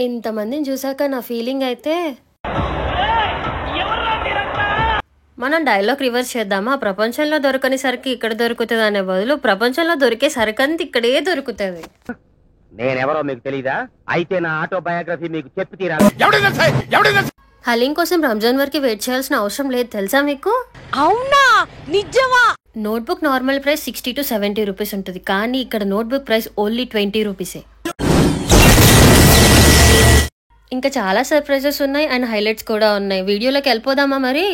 ఇంతమందిని చూసాక నా ఫీలింగ్ అయితే మనం డైలాగ్ రివర్స్ చేద్దామా? ప్రపంచంలో దొరకని సరికి ఇక్కడ దొరుకుతుంది అనే బదులు ప్రపంచంలో దొరికే సరికంత ఇక్కడే దొరుకుతుంది. నేనెవరో మీకు తెలీదా? అయితే నా ఆటోబయోగ్రఫీ మీకు చెప్పి తీరాలి. హలీం కోసం రంజాన్ వరకు వెయిట్ చేయాల్సిన అవసరం లేదు తెలుసా మీకు? అవునా? నిజమా? Notebook normal price 60 to 70 rupees ఉంటుంది, కానీ ఇక్కడ నోట్బుక్ ప్రైస్ ఓన్లీ 20 రూపీసే. ఇంకా చాలా సర్ప్రైజెస్ ఉన్నాయి అండ్ హైలైట్స్ కూడా ఉన్నాయి. వీడియోలోకి వెళ్ళిపోదామా మరి?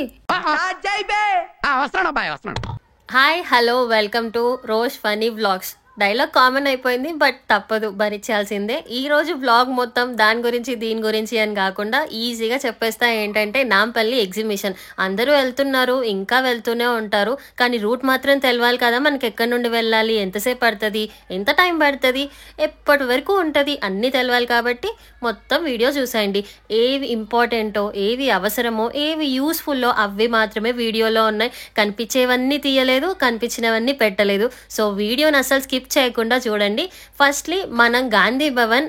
Hi hello welcome to rose funny vlogs. Dialogue common అయిపోయింది బట్ తప్పదు, భరించాల్సిందే. ఈ రోజు వ్లాగ్ మొత్తం దాని గురించి దీని గురించి అని కాకుండా ఈజీగా చెప్పేస్తా. ఏంటంటే నాంపల్లి ఎగ్జిబిషన్ అందరూ వెళ్తున్నారు, ఇంకా వెళ్తూనే ఉంటారు, కానీ రూట్ మాత్రం తెలవాలి కదా మనకి. ఎక్కడి నుండి వెళ్ళాలి, ఎంతసేపు పడుతుంది, ఎంత టైం పడుతుంది, ఎప్పటి వరకు ఉంటుంది అన్నీ తెలవాలి. కాబట్టి మొత్తం వీడియో చూసేయండి. ఏవి ఇంపార్టెంటో, ఏవి అవసరమో, ఏవి యూస్ఫుల్లో అవి మాత్రమే వీడియోలో ఉన్నాయి. కనిపించేవన్నీ తీయలేదు, కనిపించినవన్నీ పెట్టలేదు. సో వీడియోని అసలు స్కిప్ చేయకుండా చూడండి. ఫస్ట్లీ మనం గాంధీ భవన్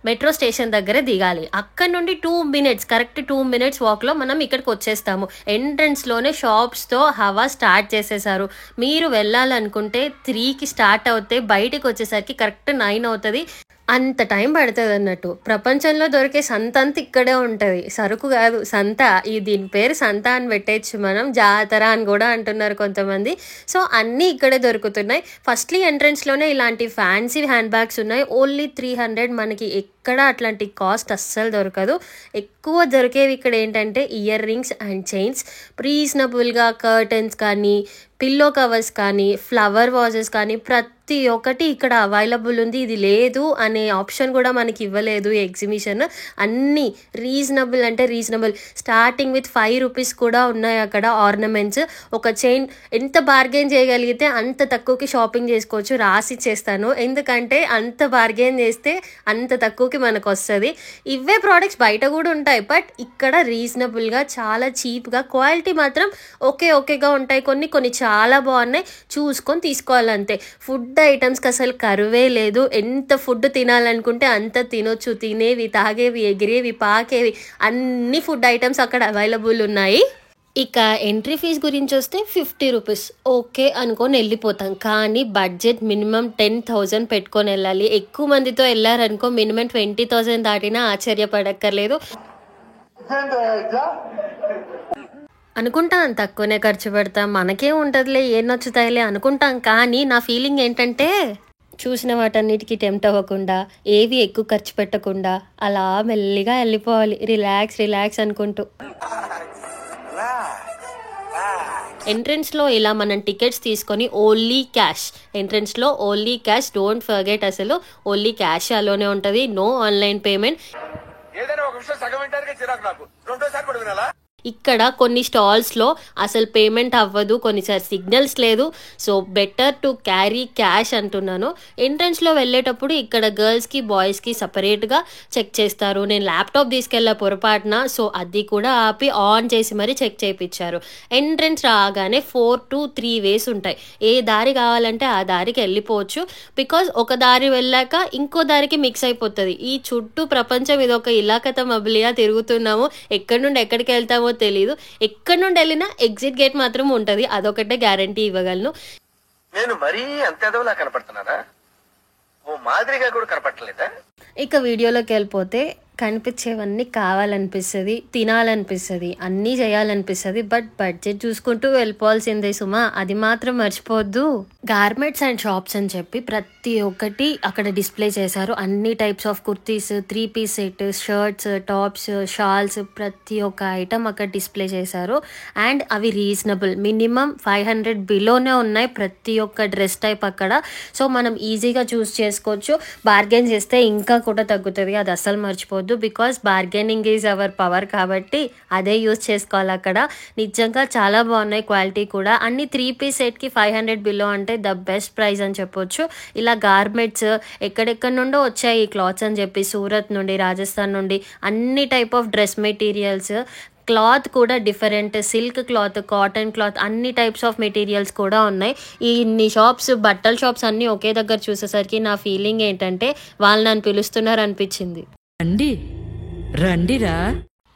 మెట్రో స్టేషన్ దగ్గర దిగాలి. అక్కడ నుండి 2 minutes, కరెక్ట్ 2 minutes వాక్లో మనం ఇక్కడికి వచ్చేస్తాము. ఎంట్రన్స్లోనే షాప్స్తో హవా స్టార్ట్ చేసేసారు. మీరు వెళ్ళాలనుకుంటే 3కి స్టార్ట్ అవుతే బయటకు వచ్చేసరికి కరెక్ట్ 9 అవుతుంది. అంత టైం పడుతుంది అన్నట్టు. ప్రపంచంలో దొరికే సంత అంతా ఇక్కడే ఉంటుంది, సరుకు కాదు సంత. దీని పేరు సంత అని పెట్టేయచ్చు మనం, జాతర అని కూడా అంటున్నారు కొంతమంది. సో అన్నీ ఇక్కడే దొరుకుతున్నాయి. ఫస్ట్లీ ఎంట్రన్స్లోనే ఇలాంటి ఫ్యాన్సీ హ్యాండ్ బ్యాగ్స్ ఉన్నాయి. ఓన్లీ 300. మనకి ఎక్కడ అట్లాంటి కాస్ట్ అస్సలు దొరకదు. ఎక్కువ దొరికేవి ఇక్కడ ఏంటంటే ఇయర్ రింగ్స్ అండ్ చైన్స్. రీజనబుల్గా కర్టన్స్ కానీ, పిల్లో కవర్స్ కానీ, ఫ్లవర్ వాజెస్ కానీ ప్రతి ఒక్కటి ఇక్కడ అవైలబుల్ ఉంది. ఇది లేదు అనే ఆప్షన్ కూడా మనకి ఇవ్వలేదు ఈ ఎగ్జిబిషన్. అన్నీ రీజనబుల్ అంటే రీజనబుల్. స్టార్టింగ్ విత్ 5 రూపీస్ కూడా ఉన్నాయి అక్కడ ఆర్నమెంట్స్. ఒక చైన్ ఎంత బార్గెన్ చేయగలిగితే అంత తక్కువకి షాపింగ్ చేసుకోవచ్చు. రాసి చేస్తాను, ఎందుకంటే అంత బార్గెన్ చేస్తే అంత తక్కువకి మనకు వస్తుంది. ఇవే ప్రోడక్ట్స్ బయట కూడా ఉంటాయి, బట్ ఇక్కడ రీజనబుల్గా చాలా చీప్గా, క్వాలిటీ మాత్రం ఓకేగా ఉంటాయి. కొన్ని చాలా బాగున్నాయి, చూసుకొని తీసుకోవాలంతే. ఫుడ్ ఐటమ్స్కి అసలు కరువే లేదు. ఎంత ఫుడ్ తినాలనుకుంటే అంత తినొచ్చు. తినేవి, తాగేవి, ఎగిరేవి, పాకేవి అన్ని ఫుడ్ ఐటమ్స్ అక్కడ అవైలబుల్ ఉన్నాయి. ఇక ఎంట్రీ ఫీజ్ గురించి వస్తే 50 రూపీస్ ఓకే అనుకొని వెళ్ళిపోతాం, కానీ బడ్జెట్ మినిమం 10,000 పెట్టుకొని వెళ్ళాలి. ఎక్కువ మందితో వెళ్ళారనుకో మినిమం 20,000 దాటినా ఆశ్చర్యపడక్కర్లేదు. అనుకుంటాం తక్కువనే ఖర్చు పెడతాం, మనకేం ఉంటుందిలే, ఏం నచ్చుతాయిలే అనుకుంటాం. కానీ నా ఫీలింగ్ ఏంటంటే చూసిన వాటన్నిటికీ టెంప్ట్ అవ్వకుండా, ఏవి ఎక్కువ ఖర్చు పెట్టకుండా అలా మెల్లిగా వెళ్ళిపోవాలి, రిలాక్స్ అనుకుంటూ. ఎంట్రన్స్లో ఇలా మనం టికెట్స్ తీసుకొని ఓన్లీ క్యాష్, ఎంట్రన్స్లో ఓన్లీ క్యాష్, డోంట్ ఫర్గెట్. అసలు ఓన్లీ క్యాష్ అలోనే ఉంటుంది, నో ఆన్లైన్ పేమెంట్. ఇక్కడ కొన్ని స్టాల్స్లో అసలు పేమెంట్ అవ్వదు, కొన్నిసారి సిగ్నల్స్ లేదు. So better to carry cash అంటున్నాను. ఎంట్రన్స్లో వెళ్ళేటప్పుడు ఇక్కడ గర్ల్స్కి బాయ్స్కి సపరేట్గా చెక్ చేస్తారు. నేను ల్యాప్టాప్ తీసుకెళ్ళా పొరపాటున, సో అది కూడా ఆపి ఆన్ చేసి మరీ చెక్ చేయించారు. ఎంట్రన్స్ రాగానే 4 to 3 వేస్ ఉంటాయి. ఏ దారి కావాలంటే ఆ దారికి వెళ్ళిపోవచ్చు. బికాజ్ ఒక దారి వెళ్ళాక ఇంకో దారికి మిక్స్ అయిపోతుంది. ఈ చుట్టూ ప్రపంచం ఇదొక ఇలాకత మబిలియా తిరుగుతున్నాము. ఎక్కడి నుండి ఎక్కడికి వెళ్తామో తెలీదు. ఎక్కడి నుండి వెళ్ళినా ఎగ్జిట్ గేట్ మాత్రం ఉంటది, అదొకటే గ్యారంటీ ఇవ్వగలను. నేను మరీ అంతేదోలా కనపడుతున్నానా? ఓ మాదిరిగా కూడా కనపడలేదా? ఇక వీడియోలోకి వెళ్ళిపోతే కనిపించేవన్నీ కావాలనిపిస్తుంది, తినాలనిపిస్తుంది, అన్నీ చేయాలనిపిస్తుంది. బట్ బడ్జెట్ చూసుకుంటూ వెళ్ళిపోవాల్సిందే సుమా, అది మాత్రం మర్చిపోవద్దు. గార్మెంట్స్ అండ్ షాప్స్ అని చెప్పి ప్రతి ఒక్కటి అక్కడ డిస్ప్లే చేశారు. అన్ని types of kurtis, 3-piece set, shirts, tops, shawls, ప్రతి ఒక్క ఐటమ్ అక్కడ డిస్ప్లే చేశారు. అండ్ అవి రీజనబుల్, మినిమం 500 బిలోనే ఉన్నాయి ప్రతి ఒక్క డ్రెస్ టైప్ అక్కడ. సో మనం ఈజీగా చూస్ చేసుకోవచ్చు. బార్గెన్ చేస్తే ఇంకా కూడా తగ్గుతుంది, అది అస్సలు మర్చిపోద్దు. Because bargaining is our power, కాబట్టి అదే యూజ్ చేసుకోవాలి అక్కడ. నిజంగా చాలా బాగున్నాయి, క్వాలిటీ కూడా. అన్ని 3-piece సెట్కి 500 బిలో అంటే ద బెస్ట్ ప్రైస్ అని చెప్పొచ్చు. ఇలా గార్మెంట్స్ ఎక్కడెక్కడ నుండో వచ్చాయి ఈ క్లాత్స్ అని చెప్పి, సూరత్ నుండి, రాజస్థాన్ నుండి అన్ని type of dress materials. Cloth కూడా different, silk cloth, cotton cloth, అన్ని టైప్స్ ఆఫ్ మెటీరియల్స్ కూడా ఉన్నాయి. ఇన్ని షాప్స్, బట్టల షాప్స్ అన్నీ ఒకే దగ్గర చూసేసరికి నా ఫీలింగ్ ఏంటంటే వాళ్ళు నన్ను పిలుస్తున్నారు అనిపించింది. అండి రండిరా.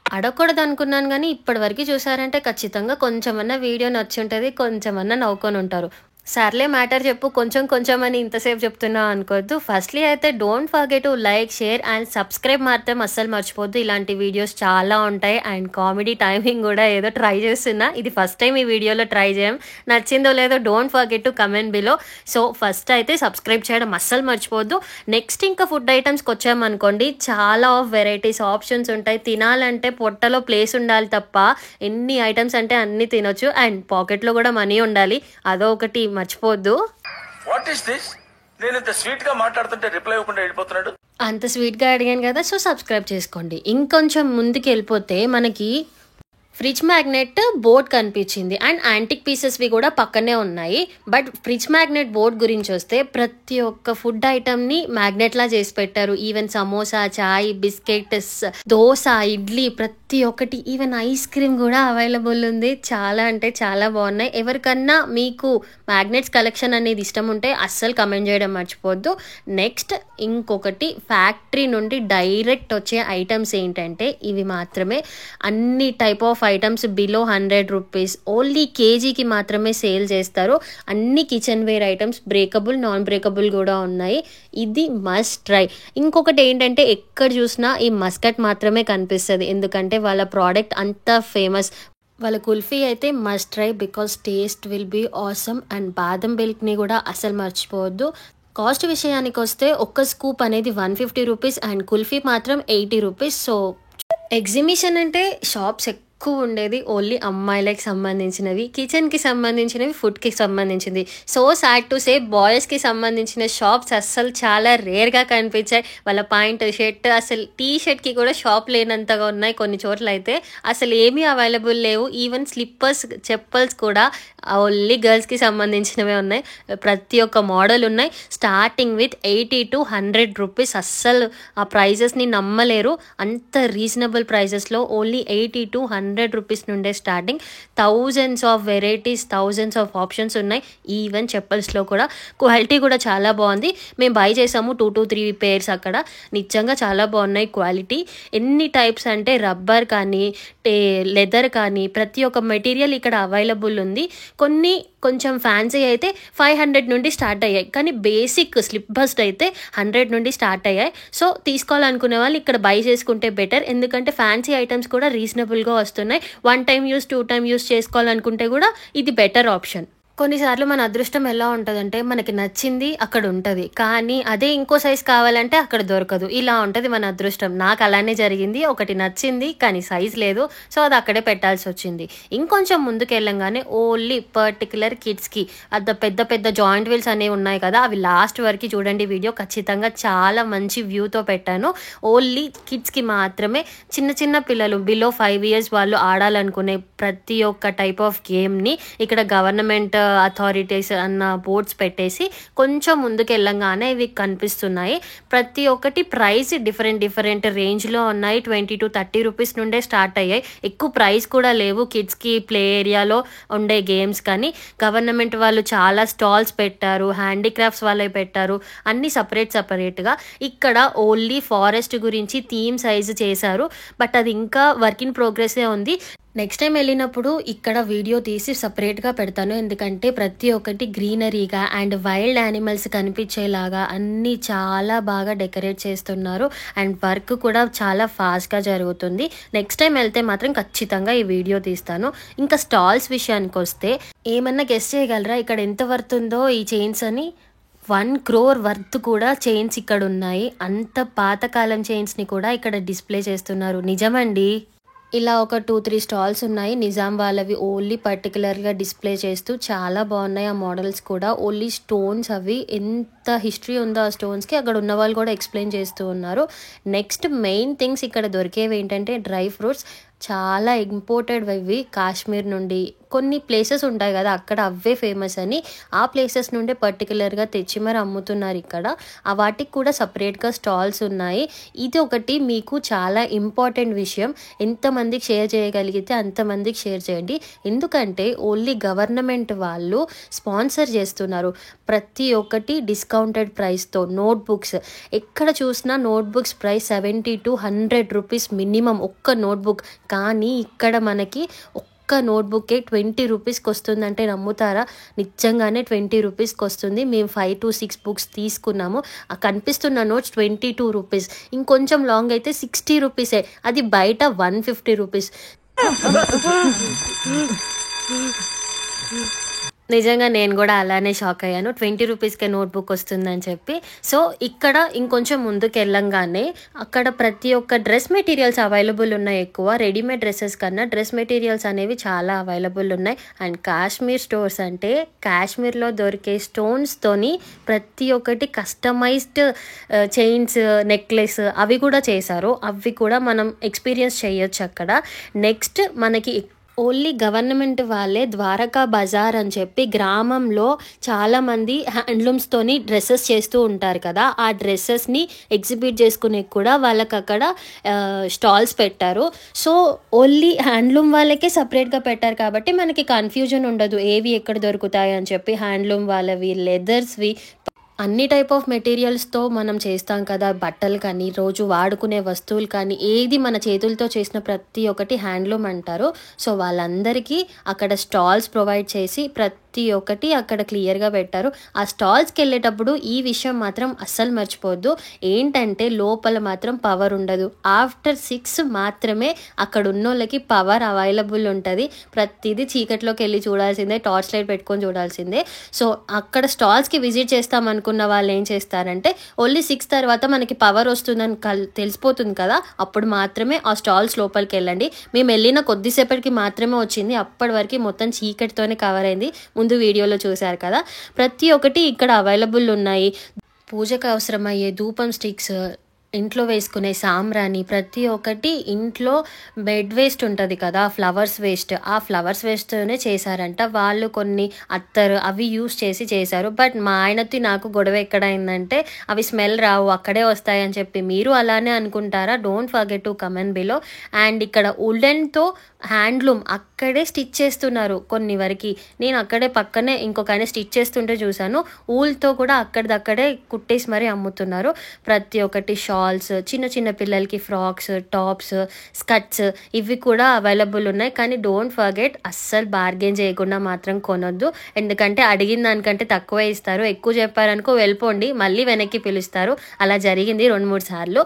అడగకూడదు అనుకున్నాను కానీ ఇప్పటివరకు చూసారంటే ఖచ్చితంగా కొంచెమన్నా వీడియో నచ్చి ఉంటుంది, కొంచెమన్నా నవ్వుకొని ఉంటారు. సర్లే మ్యాటర్ చెప్పు, కొంచెం కొంచెం అని ఇంతసేపు చెప్తున్నా అనుకోవద్దు. ఫస్ట్లీ అయితే don't forget to like, share and subscribe మాత్రం అస్సలు మర్చిపోద్దు. ఇలాంటి వీడియోస్ చాలా ఉంటాయి అండ్ కామెడీ టైమింగ్ కూడా ఏదో ట్రై చేస్తున్నా. ఇది ఫస్ట్ టైం ఈ వీడియోలో ట్రై చేయం. నచ్చిందో లేదో don't forget to comment below. So first అయితే సబ్స్క్రైబ్ చేయడం అస్సలు మర్చిపోద్దు. నెక్స్ట్ ఇంకా ఫుడ్ ఐటమ్స్కి వచ్చామనుకోండి, చాలా వెరైటీస్ ఆప్షన్స్ ఉంటాయి. తినాలంటే పొట్టలో ప్లేస్ ఉండాలి తప్ప ఎన్ని ఐటమ్స్ అంటే అన్ని తినొచ్చు. అండ్ పాకెట్లో కూడా మనీ ఉండాలి, అదో ఒకటి మర్చిపోద్దు. What is this? నేను ఇంత స్వీట్ గా మాట్లాడుతుంటే రిప్లై ఇవ్వకుండా వెళ్ళిపోతున్నాడు. అంత స్వీట్గా అడిగాను కదా, సో సబ్స్క్రైబ్ చేసుకోండి. ఇంకొంచెం ముందుకు వెళ్ళిపోతే మనకి ఫ్రిడ్జ్ మ్యాగ్నెట్ బోర్డ్ కనిపించింది అండ్ యాంటిక్ పీసెస్వి కూడా పక్కనే ఉన్నాయి. బట్ ఫ్రిడ్జ్ మ్యాగ్నెట్ బోర్డ్ గురించి వస్తే ప్రతి ఒక్క ఫుడ్ ఐటమ్ని మ్యాగ్నెట్లా చేసి పెట్టారు. ఈవెన్ సమోసా, చాయ్, బిస్కెట్స్, దోశ, ఇడ్లీ ప్రతి ఒక్కటి, ఈవెన్ ఐస్ క్రీమ్ కూడా అవైలబుల్ ఉంది. చాలా అంటే చాలా బాగున్నాయి. ఎవరికన్నా మీకు మ్యాగ్నెట్స్ కలెక్షన్ అనేది ఇష్టం ఉంటే అస్సలు కమెంట్ చేయడం మర్చిపోవద్దు. నెక్స్ట్ ఇంకొకటి, ఫ్యాక్టరీ నుండి డైరెక్ట్ వచ్చే ఐటమ్స్ ఏంటంటే ఇవి మాత్రమే. అన్ని type of items below 100 rupees, only కేజీకి మాత్రమే సేల్ చేస్తారు. అన్ని kitchen ware items, breakable, non breakable కూడా ఉన్నాయి. ఇది మస్ట్ ట్రై. ఇంకొకటి ఏంటంటే ఎక్కడ చూసినా ఈ మస్కట్ మాత్రమే కనిపిస్తుంది, ఎందుకంటే వాళ్ళ ప్రోడక్ట్ అంత ఫేమస్. వాళ్ళ కుల్ఫీ అయితే must try because taste will be awesome. And బాదం మిల్క్ని కూడా అసలు మర్చిపోవద్దు. కాస్ట్ విషయానికి వస్తే ఒక్క స్కూప్ అనేది 150 రూపీస్ అండ్ కుల్ఫీ మాత్రం 80 రూపీస్. సో ఎగ్జిబిషన్ అంటే షాప్స్ ఎక్కువ ఉండేది ఓన్లీ అమ్మాయిలకి సంబంధించినవి, కిచెన్కి సంబంధించినవి, ఫుడ్కి సంబంధించింది. సో సాడ్ టు సే బాయ్స్కి సంబంధించిన షాప్స్ అస్సలు చాలా రేర్గా కనిపించాయి. వాళ్ళ పాయింట్ షర్ట్, అసలు టీ షర్ట్కి కూడా షాప్ లేనంతగా ఉన్నాయి. కొన్ని చోట్ల అయితే అసలు ఏమీ అవైలబుల్ లేవు. ఈవెన్ స్లిప్పర్స్, చెప్పల్స్ కూడా ఓన్లీ గర్ల్స్కి సంబంధించినవే ఉన్నాయి. ప్రతి ఒక్క మోడల్ ఉన్నాయి, స్టార్టింగ్ విత్ 80 to 100 రూపీస్. అస్సలు ఆ ప్రైజెస్ని నమ్మలేరు. అంత రీజనబుల్ ప్రైజెస్లో ఓన్లీ 80 to 100 రూపీస్ నుండే starting. Thousands of varieties, thousands of options ఉన్నాయి. ఈవెన్ చెప్పల్స్లో కూడా క్వాలిటీ కూడా చాలా బాగుంది. మేము బై చేసాము 2 to 3 పేర్స్ అక్కడ. నిజంగా చాలా బాగున్నాయి క్వాలిటీ. ఎన్ని టైప్స్ అంటే రబ్బర్ కానీ, లెదర్ కానీ, ప్రతి ఒక్క మెటీరియల్ ఇక్కడ అవైలబుల్ ఉంది. కొన్ని కొంచెం ఫ్యాన్సీ అయితే 500 నుండి స్టార్ట్ అయ్యాయి, కానీ బేసిక్ స్లిప్ బస్ట్ అయితే 100 నుండి స్టార్ట్ అయ్యాయి. సో తీసుకోవాలనుకునే వాళ్ళు ఇక్కడ బై చేసుకుంటే బెటర్, ఎందుకంటే ఫ్యాన్సీ ఐటమ్స్ కూడా రీజనబుల్గా వస్తున్నాయి. 1 time యూస్, 2 time యూస్ చేసుకోవాలనుకుంటే కూడా ఇది బెటర్ ఆప్షన్. కొన్నిసార్లు మన అదృష్టం ఎలా ఉంటుందంటే మనకి నచ్చింది అక్కడ ఉంటుంది, కానీ అదే ఇంకో సైజ్ కావాలంటే అక్కడ దొరకదు. ఇలా ఉంటుంది మన అదృష్టం. నాకు అలానే జరిగింది. ఒకటి నచ్చింది కానీ సైజ్ లేదు, సో అది అక్కడే పెట్టాల్సి వచ్చింది. ఇంకొంచెం ముందుకు వెళ్ళంగానే ఓన్లీ పర్టికులర్ కిడ్స్కి అది పెద్ద పెద్ద జాయింట్ వీల్స్ అనేవి ఉన్నాయి కదా, అవి లాస్ట్ వరకు చూడండి వీడియో. ఖచ్చితంగా చాలా మంచి వ్యూతో పెట్టాను. ఓన్లీ కిడ్స్కి మాత్రమే. చిన్న చిన్న పిల్లలు బిలో 5 years వాళ్ళు ఆడాలనుకునే ప్రతి ఒక్క టైప్ ఆఫ్ గేమ్ని ఇక్కడ గవర్నమెంట్ అథారిటీస్ అన్న బోర్డ్స్ పెట్టేసి కొంచెం ముందుకు వెళ్ళంగానే ఇవి కనిపిస్తున్నాయి. ప్రతి ఒక్కటి ప్రైస్ డిఫరెంట్ రేంజ్లో ఉన్నాయి. 20 to 30 రూపీస్ నుండే స్టార్ట్ అయ్యాయి. ఎక్కువ ప్రైస్ కూడా లేవు కిడ్స్కి ప్లే ఏరియాలో ఉండే గేమ్స్. కానీ గవర్నమెంట్ వాళ్ళు చాలా స్టాల్స్ పెట్టారు, హ్యాండీక్రాఫ్ట్స్ వాళ్ళే పెట్టారు, అన్ని సపరేట్గా. ఇక్కడ ఓన్లీ ఫారెస్ట్ గురించి థీమ్ సైజ్ చేశారు, బట్ అది ఇంకా వర్క్ ఇన్ ప్రోగ్రెసే ఉంది. నెక్స్ట్ టైం వెళ్ళినప్పుడు ఇక్కడ వీడియో తీసి సపరేట్గా పెడతాను, ఎందుకంటే ప్రతి ఒక్కటి గ్రీనరీగా అండ్ వైల్డ్ యానిమల్స్ కనిపించేలాగా అన్నీ చాలా బాగా డెకరేట్ చేస్తున్నారు. అండ్ వర్క్ కూడా చాలా ఫాస్ట్గా జరుగుతుంది. నెక్స్ట్ టైం వెళ్తే మాత్రం ఖచ్చితంగా ఈ వీడియో తీస్తాను. ఇంకా స్టాల్స్ విషయానికి వస్తే ఏమన్నా గెస్ట్ చేయగలరా ఇక్కడ ఎంత వర్త్ ఉందో ఈ చైన్స్ అని? 1 crore వర్త్ కూడా చైన్స్ ఇక్కడ ఉన్నాయి. అంత పాతకాలం చైన్స్ని కూడా ఇక్కడ డిస్ప్లే చేస్తున్నారు. నిజమండి. ఇలా ఒక 2-3 స్టాల్స్ ఉన్నాయి నిజాం వాళ్ళవి, ఓన్లీ పర్టికులర్గా డిస్ప్లే చేస్తూ చాలా బాగున్నాయి. ఆ మోడల్స్ కూడా ఓన్లీ స్టోన్స్, అవి ఎంత హిస్టరీ ఉందో ఆ స్టోన్స్కి అక్కడ ఉన్న వాళ్ళు కూడా ఎక్స్ప్లెయిన్ చేస్తూ ఉన్నారు. నెక్స్ట్ మెయిన్ థింగ్స్ ఇక్కడ దొరికేవి ఏంటంటే డ్రై ఫ్రూట్స్. చాలా ఇంపోర్టెడ్ ఇవి కాశ్మీర్ నుండి. కొన్ని ప్లేసెస్ ఉంటాయి కదా అక్కడ అవే ఫేమస్ అని, ఆ ప్లేసెస్ నుండి పర్టికులర్గా తెచ్చి మరి అమ్ముతున్నారు ఇక్కడ. ఆ వాటికి కూడా సపరేట్గా స్టాల్స్ ఉన్నాయి. ఇది ఒకటి మీకు చాలా ఇంపార్టెంట్ విషయం. ఎంతమందికి షేర్ చేయగలిగితే అంతమందికి షేర్ చేయండి, ఎందుకంటే ఓన్లీ గవర్నమెంట్ వాళ్ళు స్పాన్సర్ చేస్తున్నారు. ప్రతి ఒక్కటి డిస్కౌంటెడ్ ప్రైస్తో నోట్బుక్స్, ఎక్కడ చూసినా notebooks price 70 to 100 rupees minimum ఒక్క నోట్బుక్. కానీ ఇక్కడ మనకి ఒక్క నోట్బుక్కే 20 రూపీస్కి వస్తుందంటే నమ్ముతారా? నిజంగానే 20 రూపీస్కి వస్తుంది. మేము 5 to 6 బుక్స్ తీసుకున్నాము. ఆ కనిపిస్తున్న నోట్స్ 22 రూపీస్, ఇంకొంచెం లాంగ్ అయితే 60 రూపీసే. అది బయట 150 రూపీస్. నిజంగా నేను కూడా అలానే షాక్ అయ్యాను, 20 రూపీస్కే నోట్బుక్ వస్తుందని చెప్పి. సో ఇక్కడ ఇంకొంచెం ముందుకు వెళ్ళంగానే అక్కడ ప్రతి ఒక్క డ్రెస్ మెటీరియల్స్ అవైలబుల్ ఉన్నాయి. ఎక్కువ రెడీమేడ్ డ్రెస్సెస్ కన్నా డ్రెస్ మెటీరియల్స్ అనేవి చాలా అవైలబుల్ ఉన్నాయి. అండ్ కాశ్మీర్ స్టోర్స్ అంటే కాశ్మీర్లో దొరికే స్టోన్స్తోని ప్రతి ఒక్కటి కస్టమైజ్డ్ చైన్స్, నెక్లెస్ అవి కూడా చేశారు. అవి కూడా మనం ఎక్స్పీరియన్స్ చేయొచ్చు అక్కడ. నెక్స్ట్ మనకి ఓన్లీ గవర్నమెంట్ వాళ్ళే ద్వారకా బజార్ అని చెప్పి గ్రామంలో చాలామంది హ్యాండ్లూమ్స్తోని డ్రెస్సెస్ చేస్తూ ఉంటారు కదా, ఆ డ్రెస్సెస్ని ఎగ్జిబిట్ చేసుకునే కూడా వాళ్ళకి అక్కడ స్టాల్స్ పెట్టారు. సో ఓన్లీ హ్యాండ్లూమ్ వాళ్ళకే సపరేట్గా పెట్టారు కాబట్టి మనకి కన్ఫ్యూజన్ ఉండదు ఏవి ఎక్కడ దొరుకుతాయి అని చెప్పి. హ్యాండ్లూమ్ వాళ్ళవి, లెదర్స్వి, అన్ని టైప్ ఆఫ్ మెటీరియల్స్తో మనం చేస్తాం కదా, బట్టలు కానీ రోజు వాడుకునే వస్తువులు కానీ, ఏది మన చేతులతో చేసిన ప్రతి ఒక్కటి హ్యాండ్లూమ్ అంటారు. సో వాళ్ళందరికీ అక్కడ స్టాల్స్ ప్రొవైడ్ చేసి ప్రతి ఒక్కటి అక్కడ క్లియర్గా పెట్టారు. ఆ స్టాల్స్కి వెళ్ళేటప్పుడు ఈ విషయం మాత్రం అస్సలు మర్చిపోవద్దు, ఏంటంటే లోపల మాత్రం పవర్ ఉండదు. ఆఫ్టర్ 6 మాత్రమే అక్కడ ఉన్న వాళ్ళకి పవర్ అవైలబుల్ ఉంటుంది. ప్రతిదీ చీకట్లోకి వెళ్ళి చూడాల్సిందే, టార్చ్ లైట్ పెట్టుకొని చూడాల్సిందే. సో అక్కడ స్టాల్స్కి విజిట్ చేస్తాం అనుకున్న వాళ్ళు ఏం చేస్తారంటే ఓన్లీ 6 తర్వాత మనకి పవర్ వస్తుందని తెలిసిపోతుంది కదా, అప్పుడు మాత్రమే ఆ స్టాల్స్ లోపలికి వెళ్ళండి. మేము వెళ్ళిన కొద్దిసేపటికి మాత్రమే వచ్చింది, అప్పటి వరకు మొత్తం చీకటితోనే కవర్ అయింది. ముందు వీడియోలో చూశారు కదా, ప్రతి ఒక్కటి ఇక్కడ అవైలబుల్ ఉన్నాయి. పూజకు అవసరమయ్యే ధూపం స్టిక్స్, ఇంట్లో వేసుకునే సాంబ్రాణి, ప్రతి ఒక్కటి ఇంట్లో బెడ్ వేస్ట్ ఉంటుంది కదా, ఫ్లవర్స్ వేస్ట్, ఆ ఫ్లవర్స్ వేస్ట్తోనే చేశారంట వాళ్ళు. కొన్ని అత్తరు అవి యూస్ చేసి చేశారు. బట్ మా ఆయనతో నాకు గొడవ ఎక్కడైందంటే అవి స్మెల్ రావు, అక్కడే వస్తాయని చెప్పి. మీరు అలానే అనుకుంటారా? Don't forget to comment below. And ఇక్కడ వుడెన్తో హ్యాండ్లూమ్ అక్కడే స్టిచ్ చేస్తున్నారు కొన్ని వరకు. నేను అక్కడే పక్కనే ఇంకొక ఆయన స్టిచ్ చేస్తుంటే చూశాను. ఊల్తో కూడా అక్కడిదక్కడే కుట్టేసి మరీ అమ్ముతున్నారు. ప్రతి ఒక్కటి షాల్స్, చిన్న చిన్న పిల్లలకి ఫ్రాక్స్, టాప్స్, స్కర్ట్స్ ఇవి కూడా అవైలబుల్ ఉన్నాయి. కానీ డోంట్ ఫర్గెట్, అస్సలు బార్గెన్ చేయకుండా మాత్రం కొనొద్దు. ఎందుకంటే అడిగిన దానికంటే తక్కువ ఇస్తారు. ఎక్కువ చెప్పారనుకో వెళ్ళిపోండి, మళ్ళీ వెనక్కి పిలుస్తారు. అలా జరిగింది 2-3 సార్లు.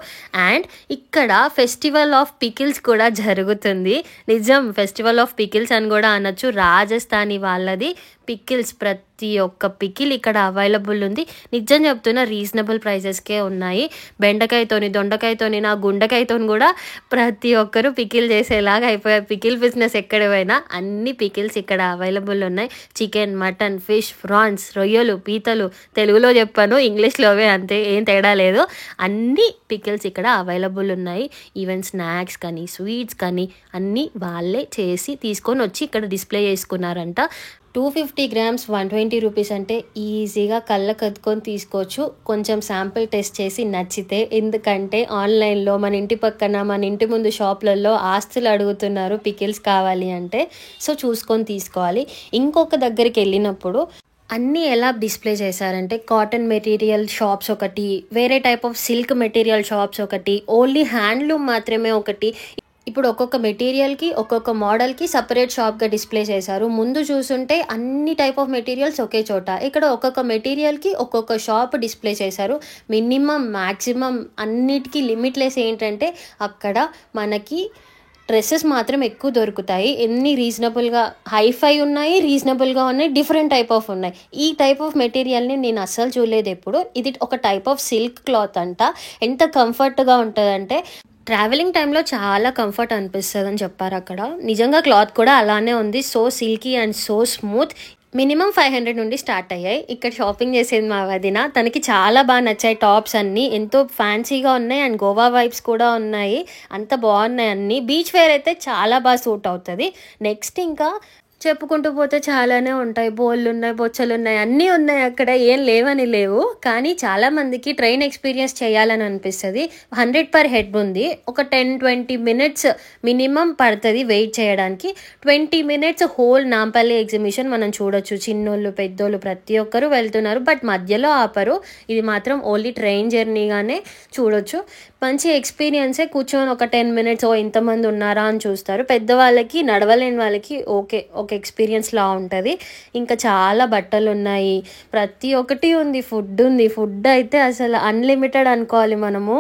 అండ్ ఇక్కడ ఫెస్టివల్ ఆఫ్ పికిల్స్ కూడా జరుగుతుంది. నిజం, ఫెస్టివల్ ఆఫ్ పికిల్స్ అని కూడా అనొచ్చు. రాజస్థానీ వాళ్ళది పికిల్స్, ప్రతి ఒక్క పికిల్ ఇక్కడ అవైలబుల్ ఉంది. నిజం చెప్తున్నా, రీజనబుల్ ప్రైజెస్కే ఉన్నాయి. బెండకాయతోని, దొండకాయతోని, నా గుండకాయతోని కూడా ప్రతి ఒక్కరు పికిల్ చేసేలాగా అయిపోయారు. పికిల్ బిజినెస్ ఎక్కడ పోయినా అన్ని పికిల్స్ ఇక్కడ అవైలబుల్ ఉన్నాయి. చికెన్, మటన్, ఫిష్, ప్రాన్స్, రొయ్యలు, పీతలు, తెలుగులో చెప్పాను, ఇంగ్లీష్లోవే అంతే, ఏం తేడా లేదు. అన్ని పికిల్స్ ఇక్కడ అవైలబుల్ ఉన్నాయి. ఈవెన్ స్నాక్స్ కానీ, స్వీట్స్ కానీ అన్నీ వాళ్ళే చేసి తీసుకొని వచ్చి ఇక్కడ డిస్ప్లే చేసుకున్నారంట. 250 grams 120 రూపీస్ అంటే ఈజీగా కళ్ళకు అద్దుకొని తీసుకోవచ్చు, కొంచెం శాంపిల్ టెస్ట్ చేసి నచ్చితే. ఎందుకంటే ఆన్లైన్లో మన ఇంటి పక్కన, మన ఇంటి ముందు షాప్లలో ఆస్తులు అడుగుతున్నారు పికిల్స్ కావాలి అంటే. సో చూసుకొని తీసుకోవాలి. ఇంకొక దగ్గరికి వెళ్ళినప్పుడు అన్నీ ఎలా డిస్ప్లే చేశారంటే కాటన్ మెటీరియల్ షాప్స్ ఒకటి, వేరే type of silk material shops ఒకటి, ఓన్లీ హ్యాండ్లూమ్ మాత్రమే ఒకటి. ఇప్పుడు ఒక్కొక్క మెటీరియల్కి, ఒక్కొక్క మోడల్కి సపరేట్ షాప్గా డిస్ప్లే చేశారు. ముందు చూసుంటే అన్ని టైప్ ఆఫ్ మెటీరియల్స్ ఒకే చోట, ఇక్కడ ఒక్కొక్క మెటీరియల్కి ఒక్కొక్క షాప్ డిస్ప్లే చేశారు. మినిమం, మ్యాక్సిమం అన్నిటికీ లిమిట్లెస్ ఏంటంటే అక్కడ మనకి డ్రెస్సెస్ మాత్రం ఎక్కువ దొరుకుతాయి. ఎన్ని రీజనబుల్గా, హైఫై ఉన్నాయి, రీజనబుల్గా ఉన్నాయి, డిఫరెంట్ టైప్ ఆఫ్ ఉన్నాయి. ఈ టైప్ ఆఫ్ మెటీరియల్ని నేను అస్సలు చూడలేదు ఎప్పుడు. ఇది ఒక టైప్ ఆఫ్ సిల్క్ క్లాత్ అంట. ఎంత కంఫర్ట్గా ఉంటుందంటే ట్రావెలింగ్ టైంలో చాలా కంఫర్ట్ అనిపిస్తుంది అని చెప్పారు అక్కడ. నిజంగా క్లాత్ కూడా అలానే ఉంది. So silky and so smooth. Minimum 500 నుండి స్టార్ట్ అయ్యాయి. ఇక్కడ షాపింగ్ చేసేది మా వదిన, తనకి చాలా బాగా నచ్చాయి టాప్స్ అన్నీ, ఎంతో ఫ్యాన్సీగా ఉన్నాయి అండ్ గోవా వైబ్స్ కూడా ఉన్నాయి. అంత బాగున్నాయి అన్నీ. బీచ్ వేర్ అయితే చాలా బాగా సూట్ అవుతుంది. నెక్స్ట్ ఇంకా చెప్పుకుంటూ పోతే చాలానే ఉంటాయి. బోళ్ళున్నాయి, బొచ్చలున్నాయి, అన్నీ ఉన్నాయి అక్కడ, ఏం లేవని లేవు. కానీ చాలామందికి ట్రైన్ ఎక్స్పీరియన్స్ చేయాలని అనిపిస్తుంది. 100 per head ఉంది. ఒక 10-20 minutes మినిమం పడుతుంది వెయిట్ చేయడానికి. 20 minutes హోల్ నాంపల్లి ఎగ్జిబిషన్ మనం చూడొచ్చు. చిన్నోళ్ళు పెద్దోళ్ళు ప్రతి ఒక్కరు వెళ్తున్నారు, బట్ మధ్యలో ఆపరు. ఇది మాత్రం ఓన్లీ ట్రైన్ జర్నీగానే చూడొచ్చు. మంచి ఎక్స్పీరియన్సే. కూర్చొని ఒక 10 minutes ఇంతమంది ఉన్నారా అని చూస్తారు. పెద్దవాళ్ళకి, నడవలేని వాళ్ళకి ఓకే, ఒక ఎక్స్పీరియన్స్ లా ఉంటుంది. ఇంకా చాలా బట్టలు ఉన్నాయి, ప్రతి ఒక్కటి ఉంది. ఫుడ్ ఉంది. ఫుడ్ అయితే అసలు అన్లిమిటెడ్ అనుకోవాలి మనము.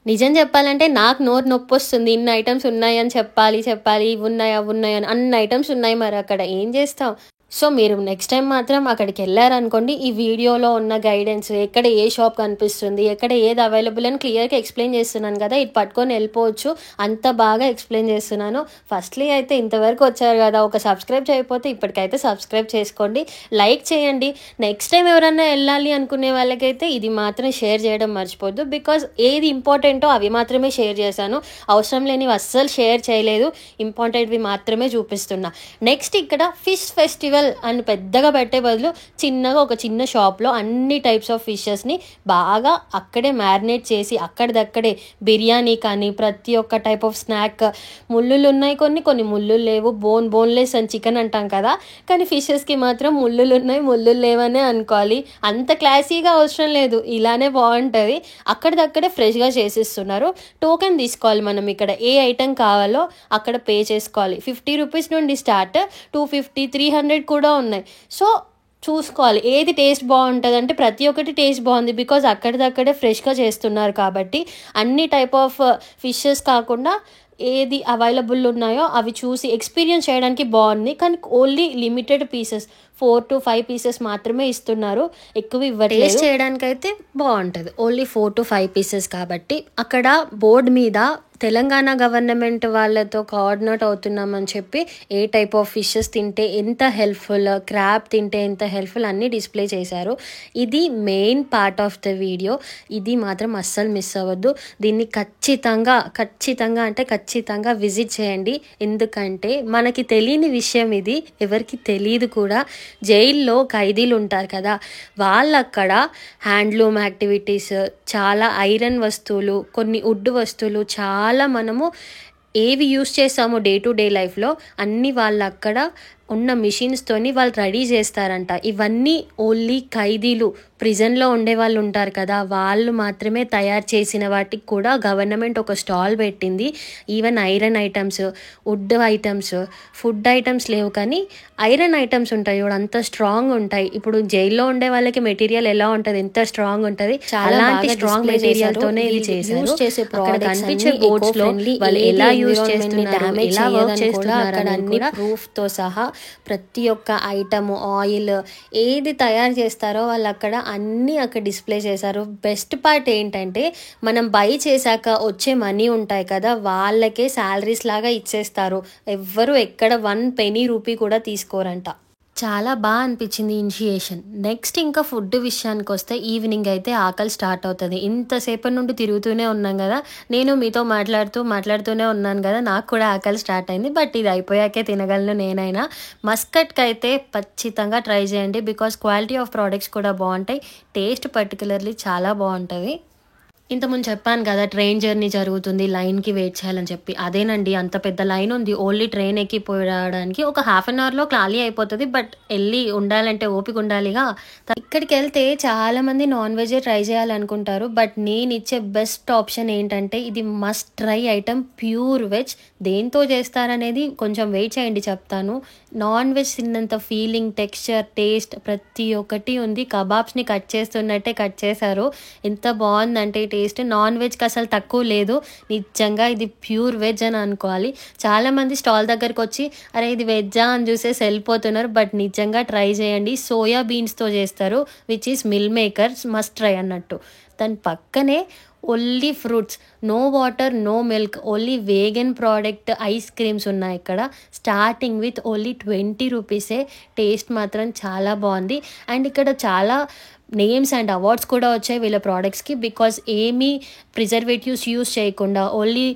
నిజం చెప్పాలంటే నాకు నోరు నొప్పి వస్తుంది. ఇన్ని ఐటమ్స్ ఉన్నాయని చెప్పాలి, ఇవి ఉన్నాయి అవి ఉన్నాయి అని. అన్ని ఐటమ్స్ ఉన్నాయి, మరి అక్కడ ఏం చేస్తాం? సో మీరు నెక్స్ట్ టైం మాత్రం అక్కడికి వెళ్ళారనుకోండి, ఈ వీడియోలో ఉన్న గైడెన్స్, ఎక్కడ ఏ షాప్ కనిపిస్తుంది, ఎక్కడ ఏది అవైలబుల్ అని క్లియర్గా ఎక్స్ప్లెయిన్ చేస్తున్నాను కదా, ఇది పట్టుకొని వెళ్ళిపోవచ్చు. అంత బాగా ఎక్స్ప్లెయిన్ చేస్తున్నాను. ఫస్ట్లీ అయితే ఇంతవరకు వచ్చారు కదా, ఒక సబ్స్క్రైబ్ చేయకపోతే ఇప్పటికైతే సబ్స్క్రైబ్ చేసుకోండి, లైక్ చేయండి. నెక్స్ట్ టైం ఎవరన్నా వెళ్ళాలి అనుకునే వాళ్ళకైతే ఇది మాత్రం షేర్ చేయడం మర్చిపోద్దు. బికాజ్ ఏది ఇంపార్టెంటో అవి మాత్రమే షేర్ చేశాను, అవసరం లేనివి అస్సలు షేర్ చేయలేదు. ఇంపార్టెంట్వి మాత్రమే చూపిస్తున్నా. నెక్స్ట్ ఇక్కడ ఫిష్ ఫెస్టివల్ అని పెద్దగా పెట్టే బదులు చిన్నగా ఒక చిన్న షాప్లో అన్ని టైప్స్ ఆఫ్ ఫిషెస్ని బాగా అక్కడే మ్యారినేట్ చేసి అక్కడిదక్కడే బిర్యానీ కానీ ప్రతి ఒక్క టైప్ ఆఫ్ స్నాక్. ముళ్ళులు ఉన్నాయి, కొన్ని ముళ్ళులు లేవు. బోన్లెస్ అని చికెన్ అంటాం కదా, కానీ ఫిషెస్కి మాత్రం ముళ్ళులు ఉన్నాయి, ముళ్ళులు లేవనే అనుకోవాలి. అంత క్లాసీగా అవసరం లేదు, ఇలానే బాగుంటుంది. అక్కడిదక్కడే ఫ్రెష్గా చేసిస్తున్నారు. టోకెన్ తీసుకోవాలి మనం. ఇక్కడ ఏ ఐటెం కావాలో అక్కడ పే చేసుకోవాలి. 50 rupees నుండి స్టార్ట్, 250, 300 కూడా ఉన్నాయి. సో చూసుకోవాలి ఏది టేస్ట్ బాగుంటుంది అంటే ప్రతి ఒక్కటి టేస్ట్ బాగుంది. బికాజ్ అక్కడిదక్కడే ఫ్రెష్గా చేస్తున్నారు కాబట్టి. అన్ని టైప్ ఆఫ్ ఫిషెస్ కాకుండా ఏది అవైలబుల్ ఉన్నాయో అవి చూసి ఎక్స్పీరియన్స్ చేయడానికి బాగుంది. కానీ only limited pieces, 4 to 5 pieces మాత్రమే ఇస్తున్నారు, ఎక్కువ ఇవ్వట్లేదు. టేస్ట్ చేయడానికైతే బాగుంటుంది. ఓన్లీ 4 to 5 pieces కాబట్టి. అక్కడ బోర్డు మీద తెలంగాణ గవర్నమెంట్ వాళ్ళతో కోఆర్డినేట్ అవుతున్నామని చెప్పి ఏ టైప్ ఆఫ్ ఫిషెస్ తింటే ఎంత హెల్ప్ఫుల్, క్రాబ్ తింటే ఎంత హెల్ప్ఫుల్ అన్నీ డిస్ప్లే చేశారు. ఇది main part of the video. ఇది మాత్రం అస్సలు మిస్ అవ్వద్దు. దీన్ని ఖచ్చితంగా విజిట్ చేయండి. ఎందుకంటే మనకి తెలియని విషయం ఇది, ఎవరికి తెలియదు కూడా. జైల్లో ఖైదీలు ఉంటారు కదా, వాళ్ళక్కడ హ్యాండ్లూమ్ యాక్టివిటీస్, చాలా ఐరన్ వస్తువులు, కొన్ని వుడ్ వస్తువులు, చాలా మనము ఏవి యూస్ చేస్తామో డే టు డే లైఫ్లో అన్నీ వాళ్ళు అక్కడ ఉన్న మిషన్స్తోని వాళ్ళు రెడీ చేస్తారంట. ఇవన్నీ ఓన్లీ ఖైదీలు, ప్రిజన్లో ఉండే వాళ్ళు ఉంటారు కదా, వాళ్ళు మాత్రమే తయారు చేసిన వాటికి కూడా గవర్నమెంట్ ఒక స్టాల్ పెట్టింది. Even iron items, would items, food items లేవు, కానీ ఐరన్ ఐటమ్స్ ఉంటాయి చూడు, అంత స్ట్రాంగ్ ఉంటాయి. ఇప్పుడు జైల్లో ఉండే వాళ్ళకి మెటీరియల్ ఎలా ఉంటుంది, ఎంత స్ట్రాంగ్ ఉంటుంది, అలాంటి స్ట్రాంగ్ మెటీరియల్ తోనే ఇది చేశారు. అక్కడ కనిపించే బోర్డ్స్ లో వాళ్ళు ఎలా యూజ్ చేస్తున్నారు, ఎలా వర్క్ చేస్తున్నారు అన్ని ప్రూఫ్ తో సహా ప్రతి ఒక్క ఐటమ్, ఆయిల్ ఏది తయారు చేస్తారో వాళ్ళు అక్కడ అన్నీ అక్కడ డిస్ప్లే చేశారు. బెస్ట్ పార్ట్ ఏంటంటే మనం బై చేశాక వచ్చే మనీ ఉంటాయి కదా, వాళ్ళకే శాలరీస్ లాగా ఇచ్చేస్తారు. ఎవ్వరు ఎక్కడ 1 penny రూపీ కూడా తీసుకోరంట. చాలా బాగా అనిపించింది ఇనిషియేషన్. నెక్స్ట్ ఇంకా ఫుడ్ విషయానికి వస్తే ఈవినింగ్ అయితే ఆకలి స్టార్ట్ అవుతుంది. ఇంతసేపటి నుండి తిరుగుతూనే ఉన్నాం కదా, నేను మీతో మాట్లాడుతూనే ఉన్నాను కదా, నాకు కూడా ఆకలి స్టార్ట్ అయింది. బట్ ఇది అయిపోయాకే తినగలను నేనైనా. మస్కట్కి అయితే ఖచ్చితంగా ట్రై చేయండి, బికాస్ క్వాలిటీ ఆఫ్ ప్రోడక్ట్స్ కూడా బాగుంటాయి, టేస్ట్ పర్టికులర్లీ చాలా బాగుంటుంది. ఇంతకుముందు చెప్పాను కదా ట్రైన్ జర్నీ జరుగుతుంది, లైన్కి వెయిట్ చేయాలని చెప్పి. అదేనండి, అంత పెద్ద లైన్ ఉంది. ఓన్లీ ట్రైన్ ఎక్కిపోవడానికి ఒక 1/2 hourలో ఖాళీ అయిపోతుంది. బట్ వెళ్ళి ఉండాలంటే ఓపిక ఉండాలిగా. ఇక్కడికి వెళ్తే చాలామంది నాన్ వెజ్ ట్రై చేయాలనుకుంటారు, బట్ నేను ఇచ్చే బెస్ట్ ఆప్షన్ ఏంటంటే ఇది must try item, pure veg. దేంతో చేస్తారనేది కొంచెం వెయిట్ చేయండి చెప్తాను. నాన్ వెజ్ తిన్నంత ఫీలింగ్, టెక్స్చర్, టేస్ట్ ప్రతి ఒక్కటి ఉంది. కబాబ్స్ని కట్ చేస్తున్నట్టే కట్ చేశారు. ఎంత బాగుందంటే టేస్ట్. నాన్ వెజ్కి అసలు తక్కువ లేదు. నిజంగా ఇది ప్యూర్ వెజ్ అని అనుకోవాలి. చాలామంది స్టాల్ దగ్గరకు వచ్చి అరే ఇది వెజ్జా అని చూసేసి వెళ్ళిపోతున్నారు, బట్ నిజంగా ట్రై చేయండి. సోయా బీన్స్తో చేస్తారు, which is meal makers, must try అన్నట్టు. దాని పక్కనే only fruits, no water, no milk, only vegan product ice creams ఉన్నాయి ఇక్కడ. స్టార్టింగ్ విత్ ఓన్లీ 20 రూపీసే. టేస్ట్ మాత్రం చాలా బాగుంది. అండ్ ఇక్కడ చాలా నేమ్స్ అండ్ అవార్డ్స్ కూడా వచ్చాయి వీళ్ళ ప్రోడక్ట్స్కి, బికాజ్ ఏమీ ప్రిజర్వేటివ్స్ యూస్ చేయకుండా ఓన్లీ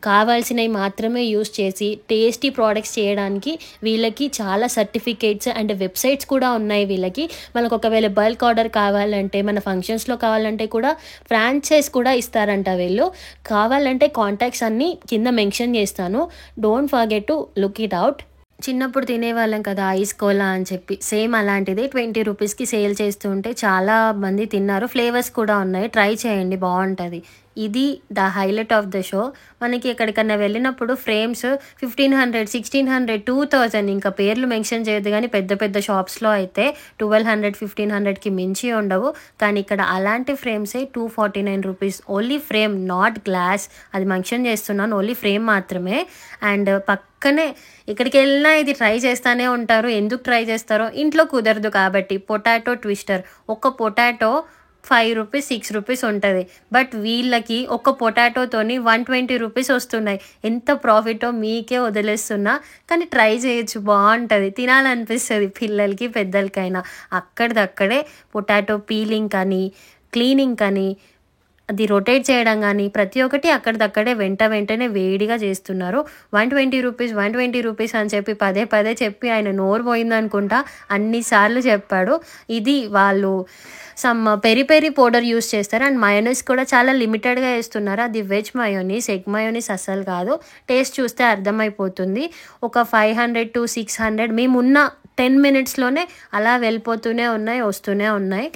కావాల్సినవి మాత్రమే యూస్ చేసి టేస్టీ ప్రోడక్ట్స్ చేయడానికి వీళ్ళకి చాలా సర్టిఫికేట్స్ అండ్ వెబ్సైట్స్ కూడా ఉన్నాయి వీళ్ళకి. మనకు ఒకవేళ బల్క్ ఆర్డర్ కావాలంటే, మన ఫంక్షన్స్లో కావాలంటే కూడా ఫ్రాంచైజ్ కూడా ఇస్తారంట వీళ్ళు. కావాలంటే కాంటాక్ట్స్ అన్నీ కింద మెన్షన్ చేస్తాను, don't forget to look it out. చిన్నప్పుడు తినేవాళ్ళం కదా ఐస్ కోలా అని చెప్పి, సేమ్ అలాంటిది 20 రూపీస్కి సేల్ చేస్తూ ఉంటే చాలా మంది తిన్నారు. ఫ్లేవర్స్ కూడా ఉన్నాయి, ట్రై చేయండి, బాగుంటుంది. ఇది the highlight of the show. మనకి ఎక్కడికన్నా వెళ్ళినప్పుడు ఫ్రేమ్స్ 1500, 1600, 2000 ఇంకా పేర్లు మెన్షన్ చేయదు, కానీ పెద్ద పెద్ద షాప్స్లో అయితే 1200, 1500కి మించి ఉండవు. కానీ ఇక్కడ అలాంటి ఫ్రేమ్సే 249 rupees. Only frame, not glass. అది మెన్షన్ చేస్తున్నాను, ఓన్లీ ఫ్రేమ్ మాత్రమే. అండ్ పక్కనే ఇక్కడికి వెళ్ళినా ఇది ట్రై చేస్తూనే ఉంటారు. ఎందుకు ట్రై చేస్తారో, ఇంట్లో కుదరదు కాబట్టి. పొటాటో ట్విస్టర్, ఒక పొటాటో 5 రూపీస్, 6 రూపీస్ ఉంటుంది. బట్ వీళ్ళకి ఒక పొటాటోతోని 120 రూపీస్ వస్తున్నాయి. ఎంత ప్రాఫిటో మీకే వదిలేస్తున్నా, కానీ ట్రై చేయొచ్చు, బాగుంటుంది, తినాలనిపిస్తుంది పిల్లలకి పెద్దలకైనా. అక్కడిదక్కడే పొటాటో పీలింగ్ కానీ, క్లీనింగ్ కానీ, అది రొటేట్ చేయడం కానీ ప్రతి ఒక్కటి అక్కడిదక్కడే వెంటనే వేడిగా చేస్తున్నారు. 120 రూపీస్ అని చెప్పి పదే చెప్పి ఆయన నోరు పోయిందనుకుంటా అన్నిసార్లు చెప్పాడు. ఇది వాళ్ళు సమ్ పెరి పౌడర్ యూస్ చేస్తారు. అండ్ మయోనీస్ కూడా చాలా లిమిటెడ్గా వేస్తున్నారు. అది వెజ్ మయోనీస్, ఎగ్ మయోనీస్ అస్సలు కాదు. టేస్ట్ చూస్తే అర్థమైపోతుంది. ఒక 500 to 600 మేమున్న 10 minutesలోనే అలా వెళ్ళిపోతూనే ఉన్నాయి, వస్తూనే ఉన్నాయి.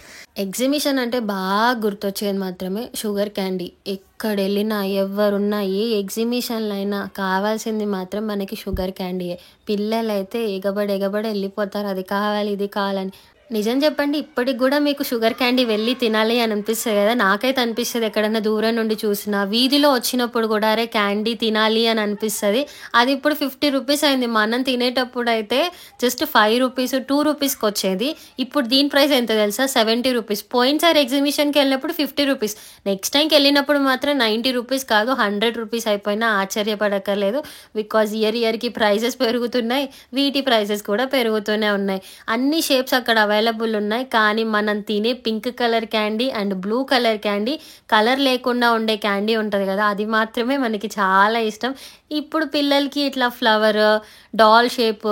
ఎగ్జిబిషన్ అంటే బాగా గుర్తొచ్చేది మాత్రమే షుగర్ క్యాండీ. ఎక్కడ వెళ్ళినా, ఎవరున్నా, ఏ ఎగ్జిబిషన్లో అయినా కావాల్సింది మాత్రం మనకి షుగర్ క్యాండీయే. పిల్లలైతే ఎగబడి వెళ్ళిపోతారు, అది కావాలి, ఇది కావాలని. నిజం చెప్పండి, ఇప్పటికి కూడా మీకు షుగర్ క్యాండీ వెళ్ళి తినాలి అని అనిపిస్తుంది కదా? నాకైతే అనిపిస్తుంది, ఎక్కడన్నా దూరం నుండి చూసినా, వీధిలో వచ్చినప్పుడు కూడా అరే క్యాండీ తినాలి అని అనిపిస్తుంది. అది ఇప్పుడు 50 రూపీస్ అయింది. మనం తినేటప్పుడు అయితే జస్ట్ 5 రూపీస్, 2 రూపీస్కి వచ్చేది. ఇప్పుడు దీని ప్రైస్ ఎంత తెలుసా? 70 రూపీస్. పోయినసారి ఎగ్జిబిషన్కి వెళ్ళినప్పుడు 50 రూపీస్. నెక్స్ట్ టైంకి వెళ్ళినప్పుడు మాత్రం 90 రూపీస్ కాదు 100 రూపీస్ అయిపోయినా ఆశ్చర్యపడక్కర్లేదు. బికాజ్ ఇయర్కి ప్రైజెస్ పెరుగుతున్నాయి, వీటి ప్రైజెస్ కూడా పెరుగుతూనే ఉన్నాయి. అన్ని షేప్స్ అక్కడ అవైలబుల్ ఉన్నాయి. కానీ మనం తినే pink colour candy and blue colour candy, colour లేకుండా ఉండే క్యాండీ ఉంటుంది కదా, అది మాత్రమే మనకి చాలా ఇష్టం. ఇప్పుడు పిల్లలకి ఇట్లా flower, doll shape,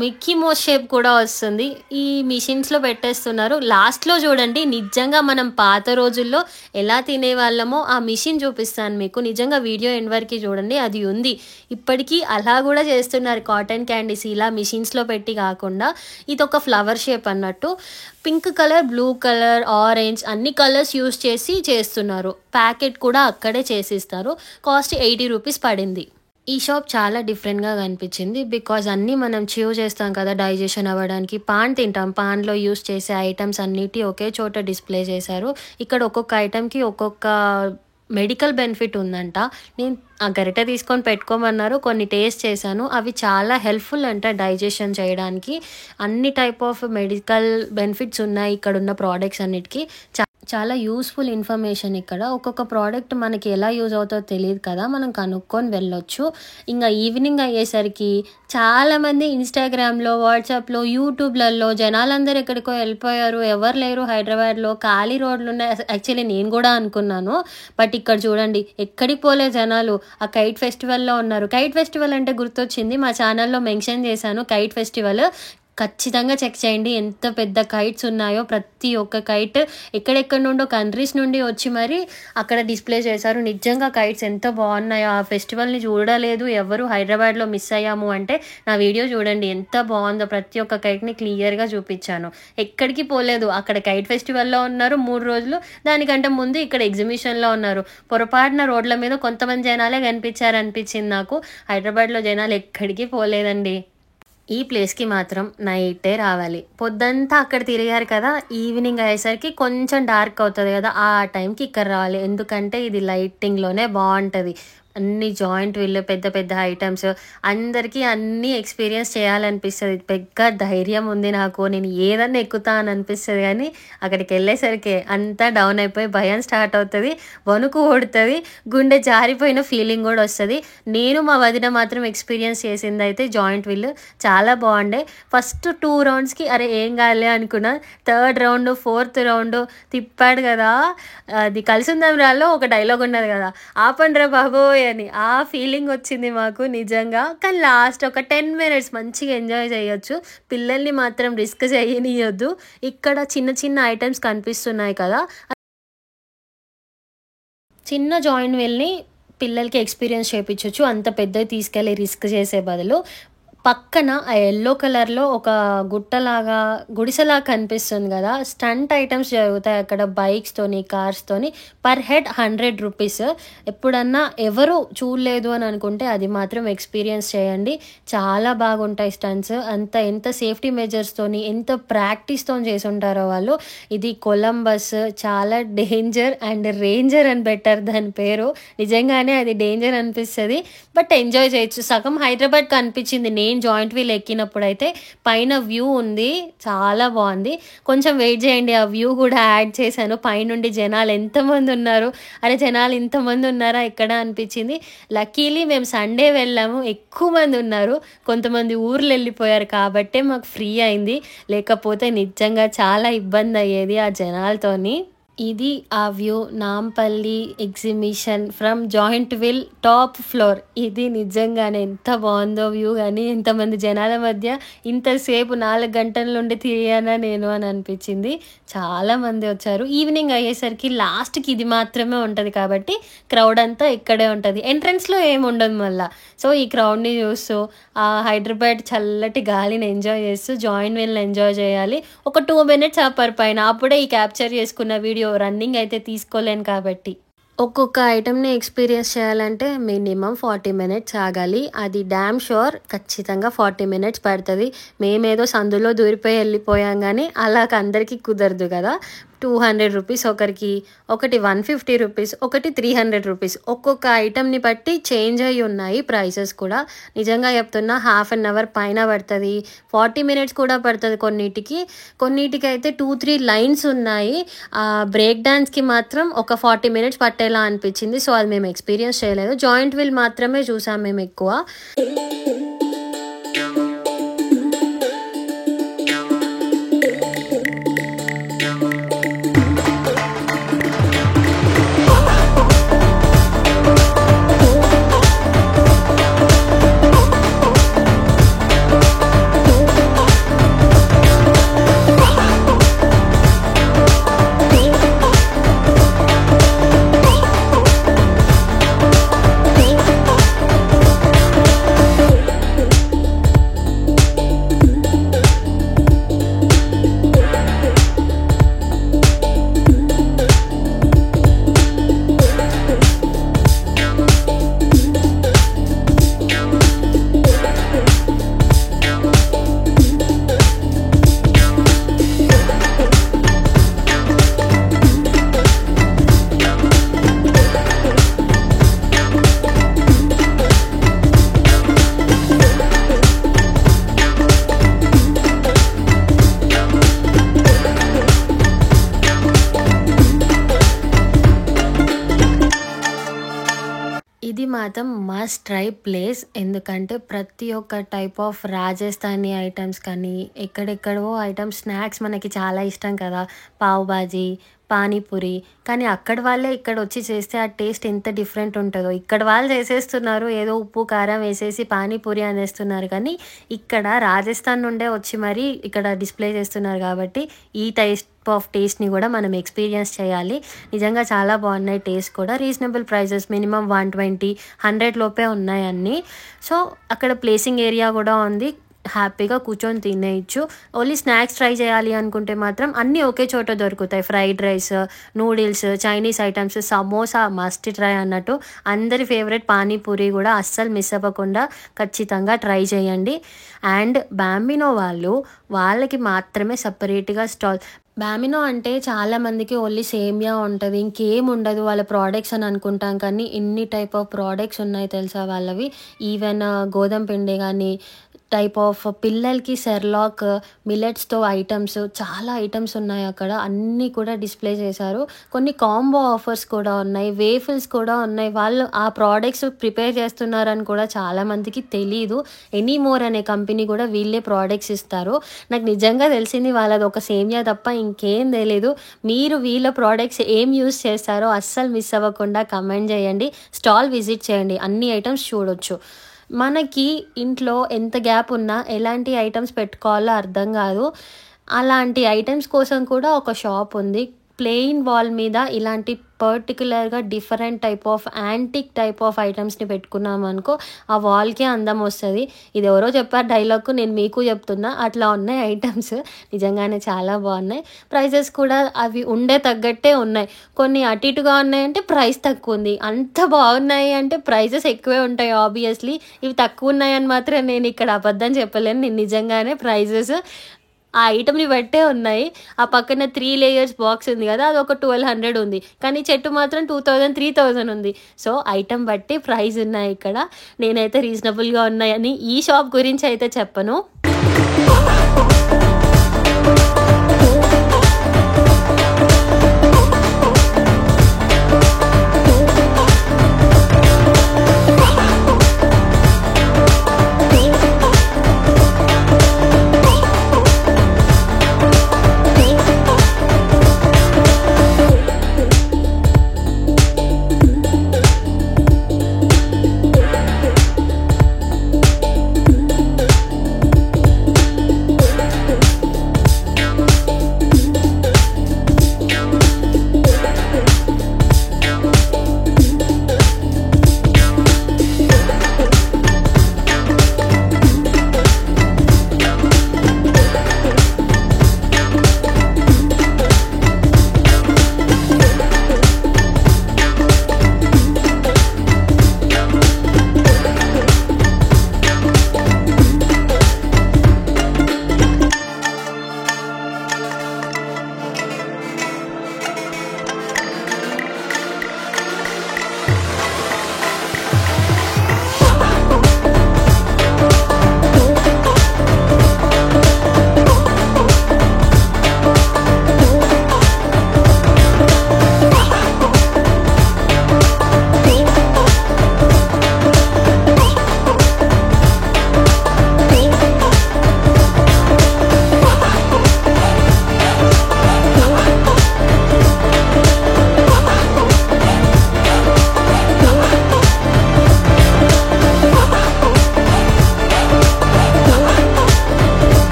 Mickey Mouse shape కూడా వస్తుంది. ఈ మిషన్స్లో పెట్టేస్తున్నారు. లాస్ట్లో చూడండి, నిజంగా మనం పాత రోజుల్లో ఎలా తినేవాళ్ళమో ఆ మిషన్ చూపిస్తాను మీకు. నిజంగా వీడియో ఎండ్ వరకు చూడండి, అది ఉంది. ఇప్పటికీ అలా కూడా చేస్తున్నారు కాటన్ క్యాండీస్, ఇలా మిషన్స్లో పెట్టి కాకుండా. ఇది ఒక ఫ్లవర్ షేప్ అన్నట్టు. Pink colour, blue colour, orange అన్ని కలర్స్ యూస్ చేసి చేస్తున్నారు. ప్యాకెట్ కూడా అక్కడే చేసిస్తారు. కాస్ట్ 80 రూపీస్ పడింది. ఈ షాప్ చాలా డిఫరెంట్గా కనిపించింది. బికాజ్ అన్నీ మనం చ్యూ చేస్తాం కదా డైజెషన్ అవ్వడానికి. పాన్ తింటాం, పాన్లో యూస్ చేసే ఐటమ్స్ అన్నిటి ఒకే చోట డిస్ప్లే చేశారు. ఇక్కడ ఒక్కొక్క ఐటమ్కి ఒక్కొక్క మెడికల్ బెనిఫిట్ ఉందంట. నేను ఆ గరిటె తీసుకొని పెట్టుకోమన్నారు, కొన్ని టేస్ట్ చేశాను. అవి చాలా హెల్ప్ఫుల్ అంట డైజెషన్ చేయడానికి. అన్ని టైప్ ఆఫ్ మెడికల్ బెనిఫిట్స్ ఉన్నాయి ఇక్కడ ఉన్న ప్రోడక్ట్స్ అన్నిటికీ. చాలా యూస్ఫుల్ ఇన్ఫర్మేషన్ ఇక్కడ. ఒక్కొక్క ప్రోడక్ట్ మనకి ఎలా యూజ్ అవుతుందో తెలియదు కదా, మనం కనుక్కొని వెళ్ళొచ్చు. ఇంకా ఈవినింగ్ అయ్యేసరికి చాలామంది ఇన్స్టాగ్రామ్లో, వాట్సాప్లో, యూట్యూబ్లలో జనాలందరూ ఎక్కడికో వెళ్ళిపోయారు, ఎవరు లేరు హైదరాబాద్లో, ఖాళీ రోడ్లు ఉన్నాయి. యాక్చువల్లీ నేను కూడా అనుకున్నాను, బట్ ఇక్కడ చూడండి ఎక్కడికి పోలే జనాలు. ఆ కైట్ ఫెస్టివల్లో ఉన్నారు. కైట్ ఫెస్టివల్ అంటే గుర్తొచ్చింది, మా ఛానల్లో మెన్షన్ చేశాను కైట్ ఫెస్టివల్. ఖచ్చితంగా చెక్ చేయండి ఎంత పెద్ద కైట్స్ ఉన్నాయో. ప్రతి ఒక్క కైట్ ఎక్కడెక్కడ నుండో కంట్రీస్ నుండి వచ్చి మరి అక్కడ డిస్ప్లే చేశారు. నిజంగా కైట్స్ ఎంత బాగున్నాయో. ఆ ఫెస్టివల్ని చూడలేదు ఎవరు, హైదరాబాద్లో మిస్ అయ్యాము అంటే నా వీడియో చూడండి ఎంత బాగుందో. ప్రతి ఒక్క కైట్ని క్లియర్గా చూపించాను. ఎక్కడికి పోలేదు, అక్కడ కైట్ ఫెస్టివల్లో ఉన్నారు 3 రోజులు. దానికంటే ముందు ఇక్కడ ఎగ్జిబిషన్లో ఉన్నారు. పొరపాటున రోడ్ల మీద కొంతమంది జనాలే కనిపించారనిపించింది నాకు. హైదరాబాద్లో జనాలు ఎక్కడికి పోలేదండి. ఈ ప్లేస్కి మాత్రం నైటే రావాలి. పొద్దంతా అక్కడ తిరిగారు కదా, ఈవినింగ్ అయ్యేసరికి కొంచెం డార్క్ అవుతుంది కదా, ఆ టైంకి ఇక్కడ రావాలి. ఎందుకంటే ఇది లైటింగ్లోనే బాగుంటుంది. అన్ని జాయింట్ వీళ్ళు, పెద్ద పెద్ద ఐటమ్స్, అందరికీ అన్నీ ఎక్స్పీరియన్స్ చేయాలనిపిస్తుంది. పెద్ద ధైర్యం ఉంది నాకు, నేను ఏదన్నా ఎక్కుతా అని అనిపిస్తుంది. కానీ అక్కడికి వెళ్ళేసరికి అంతా డౌన్ అయిపోయి భయం స్టార్ట్ అవుతుంది, వణుకు ఓడుతుంది, గుండె జారిపోయిన ఫీలింగ్ కూడా వస్తుంది. నేను మా వదిన మాత్రం ఎక్స్పీరియన్స్ చేసింది అయితే జాయింట్ వీల్ చాలా బాగుండే. ఫస్ట్ 2 రౌండ్స్కి అరే ఏం కాలే అనుకున్నా. 3rd రౌండ్ 4th రౌండ్ తిప్పాడు కదా, అది కలిసిందాం రాలో ఒక డైలాగ్ ఉన్నది కదా, ఆపండ్రా బాబు అయిపోయాని ఆ ఫీలింగ్ వచ్చింది మాకు నిజంగా. కానీ లాస్ట్ ఒక 10 మినిట్స్ మంచిగా ఎంజాయ్ చేయొచ్చు. పిల్లల్ని మాత్రం రిస్క్ చేయనియొద్దు. ఇక్కడ చిన్న చిన్న ఐటమ్స్ కనిపిస్తున్నాయి కదా, చిన్న జాయింట్ వీల్ని పిల్లలకి ఎక్స్పీరియన్స్ చేయించవచ్చు. అంత పెద్దవి తీసుకెళ్ళి రిస్క్ చేసే బదులు పక్కన ఆ ఎల్లో కలర్లో ఒక గుట్టలాగా గుడిసెలాగా కనిపిస్తుంది కదా, స్టంట్ ఐటమ్స్ జరుగుతాయి అక్కడ బైక్స్తోని కార్స్తోని. Per head 100 rupees. ఎప్పుడన్నా ఎవరు చూడలేదు అని అనుకుంటే అది మాత్రం ఎక్స్పీరియన్స్ చేయండి. చాలా బాగుంటాయి స్టంట్స్. ఎంత సేఫ్టీ మెజర్స్తోని ఎంత ప్రాక్టీస్తో చేసి ఉంటారో వాళ్ళు. ఇది కొలంబస్, చాలా డేంజర్ అండ్ రేంజర్ అని బెటర్ దాని పేరు. నిజంగానే అది డేంజర్ అనిపిస్తుంది, బట్ ఎంజాయ్ చేయొచ్చు. సగం హైదరాబాద్ కనిపించింది నేను జాయింట్ వీల్ ఎక్కినప్పుడు. అయితే పైన వ్యూ ఉంది, చాలా బాగుంది. కొంచెం వెయిట్ చేయండి, ఆ వ్యూ కూడా యాడ్ చేశాను. పైనుండి జనాలు ఎంతమంది ఉన్నారు, అరే జనాలు ఇంతమంది ఉన్నారా ఇక్కడ అనిపించింది. లక్కీలీ మేము సండే వెళ్ళాము, ఎక్కువ మంది ఉన్నారు. కొంతమంది ఊర్లు వెళ్ళిపోయారు కాబట్టే మాకు ఫ్రీ అయింది, లేకపోతే నిజంగా చాలా ఇబ్బంది అయ్యేది ఆ జనాలతోని. ఇది ఆ view, Nampally exhibition from giant wheel top floor. ఇది నిజంగానే ఎంత బాగుందో వ్యూ. కానీ ఇంతమంది జనాల మధ్య ఇంతసేపు 4 గంటల నుండి తిరిగానా నేను అని అనిపించింది. చాలామంది వచ్చారు. ఈవినింగ్ అయ్యేసరికి లాస్ట్కి ఇది మాత్రమే ఉంటుంది కాబట్టి క్రౌడ్ అంతా ఇక్కడే ఉంటుంది. ఎంట్రన్స్లో ఏమి ఉండదు మళ్ళీ. సో ఈ క్రౌడ్ని చూస్తూ ఆ హైదరాబాద్ చల్లటి గాలిని ఎంజాయ్ చేస్తూ జాయింట్ వీల్ని ఎంజాయ్ చేయాలి. ఒక 2 మినిట్స్ ఆపర్ పైన, అప్పుడే ఈ క్యాప్చర్ చేసుకున్న వీడియో. రన్నింగ్ అయితే తీసుకోలేను కాబట్టి. ఒక్కొక్క ఐటమ్ని ఎక్స్పీరియన్స్ చేయాలంటే మినిమం 40 మినిట్స్ ఆగాలి. అది డ్యామ్ షూర్, ఖచ్చితంగా 40 మినిట్స్ పడుతుంది. మేమేదో సందులో దూరిపోయి వెళ్ళిపోయాం, కానీ అలా అందరికీ కుదరదు కదా. 200 రూపీస్ ఒకరికి, ఒకటి 150 రూపీస్, ఒకటి 300 రూపీస్. ఒక్కొక్క ఐటమ్ని బట్టి చేంజ్ అయ్యి ఉన్నాయి ప్రైసెస్ కూడా. నిజంగా చెప్తున్నా, హాఫ్ అన్ అవర్ పైన పడుతుంది, 40 మినిట్స్ కూడా పడుతుంది కొన్నిటికి అయితే 2-3 లైన్స్ ఉన్నాయి. బ్రేక్ డాన్స్కి మాత్రం ఒక 40 మినిట్స్ పట్టేలా అనిపించింది. సో అది మేము ఎక్స్పీరియన్స్ చేయలేదు, జాయింట్ వీల్ మాత్రమే చూసాం మేము ఎక్కువ. ఇది మాత్రం మస్ట్ ట్రై ప్లేస్. ఎందుకంటే ప్రతి ఒక్క టైప్ ఆఫ్ రాజస్థానీ ఐటమ్స్ కానీ, ఎక్కడెక్కడో ఐటమ్స్, స్నాక్స్ మనకి చాలా ఇష్టం కదా, పావ్ బాజీ, పానీపూరి. కానీ అక్కడ వాళ్ళే ఇక్కడ వచ్చి చేస్తే ఆ టేస్ట్ ఎంత డిఫరెంట్ ఉంటుందో. ఇక్కడ వాళ్ళు చేసేస్తున్నారు, ఏదో ఉప్పు కారం వేసేసి పానీపూరి అనేస్తున్నారు, కానీ ఇక్కడ రాజస్థాన్ నుండే వచ్చి మరీ ఇక్కడ డిస్ప్లే చేస్తున్నారు. కాబట్టి ఈ టేస్ట్ని కూడా మనం ఎక్స్పీరియన్స్ చేయాలి. నిజంగా చాలా బాగున్నాయి. టేస్ట్ కూడా రీజనబుల్ ప్రైజెస్, మినిమం 120-100 లోపే ఉన్నాయి అన్నీ. సో అక్కడ ప్లేసింగ్ ఏరియా కూడా ఉంది, హ్యాపీగా కూర్చొని తినేయచ్చు. ఓన్లీ స్నాక్స్ ట్రై చేయాలి అనుకుంటే మాత్రం అన్నీ ఒకే చోట దొరుకుతాయి. Fried rice, noodles, Chinese items, samosa must try అన్నట్టు. అందరి ఫేవరెట్ పానీపూరి కూడా అస్సలు మిస్ అవ్వకుండా ఖచ్చితంగా ట్రై చేయండి. అండ్ బాంబినో వాళ్ళకి మాత్రమే సపరేట్గా స్టాల్. బామినో అంటే చాలామందికి ఓన్లీ సేమియా ఉంటుంది, ఇంకేం ఉండదు వాళ్ళ ప్రోడక్ట్స్ అని అనుకుంటాం, కానీ ఇన్ని టైప్ ఆఫ్ ప్రోడక్ట్స్ ఉన్నాయి తెలుసా వాళ్ళవి. ఈవెన్ గోధుమ పిండి కానీ టైప్ ఆఫ్ పిల్లలకి సెర్లాక్, మిల్లెట్స్తో ఐటమ్స్, చాలా ఐటమ్స్ ఉన్నాయి అక్కడ. అన్నీ కూడా డిస్ప్లే చేశారు. కొన్ని కాంబో ఆఫర్స్ కూడా ఉన్నాయి, వేఫిల్స్ కూడా ఉన్నాయి. వాళ్ళు ఆ ప్రోడక్ట్స్ ప్రిపేర్ చేస్తున్నారని కూడా చాలామందికి తెలీదు. ఎనీమోర్ అనే కంపెనీ కూడా వీళ్ళే ప్రోడక్ట్స్ ఇస్తారు. నాకు నిజంగా తెలిసింది వాళ్ళది ఒక సేమియా తప్ప ఇంకేం తెలీదు. మీరు వీళ్ళ ప్రోడక్ట్స్ ఏం యూస్ చేస్తారో అస్సలు మిస్ అవ్వకుండా కమెంట్ చేయండి. స్టాల్ విజిట్ చేయండి, అన్ని ఐటమ్స్ చూడొచ్చు. మనకి ఇంట్లో ఎంత గ్యాప్ ఉన్నా ఎలాంటి ఐటమ్స్ పెట్టుకోవాలో అర్థం కాదు. అలాంటి ఐటమ్స్ కోసం కూడా ఒక షాప్ ఉంది. ప్లెయిన్ వాల్ మీద ఇలాంటి పర్టికులర్గా different type of antique type of ఐటమ్స్ని పెట్టుకున్నాం అనుకో, ఆ వాల్కే అందం వస్తుంది. ఇది ఎవరో చెప్పారు డైలాగ్, నేను మీకు చెప్తున్నా. అట్లా ఉన్నాయి ఐటమ్స్, నిజంగానే చాలా బాగున్నాయి. ప్రైజెస్ కూడా అవి ఉండే తగ్గట్టే ఉన్నాయి. కొన్ని అటు ఇటుగా ఉన్నాయంటే ప్రైస్ తక్కువ ఉంది, అంత బాగున్నాయి అంటే ప్రైజెస్ ఎక్కువే ఉంటాయి ఆబ్వియస్లీ. ఇవి తక్కువ ఉన్నాయని మాత్రం నేను ఇక్కడ అబద్ధం చెప్పలేను. నేను నిజంగానే ప్రైజెస్ ఆ ఐటమ్ని బట్టే ఉన్నాయి. ఆ పక్కన 3 లేయర్స్ బాక్స్ ఉంది కదా, అది ఒక 1200 ఉంది. కానీ చెట్టు మాత్రం 2000, 3000 ఉంది. సో ఐటమ్ బట్టి ప్రైస్ ఉన్నాయి ఇక్కడ. నేనైతే రీజనబుల్గా ఉన్నాయని ఈ షాప్ గురించి అయితే చెప్పను.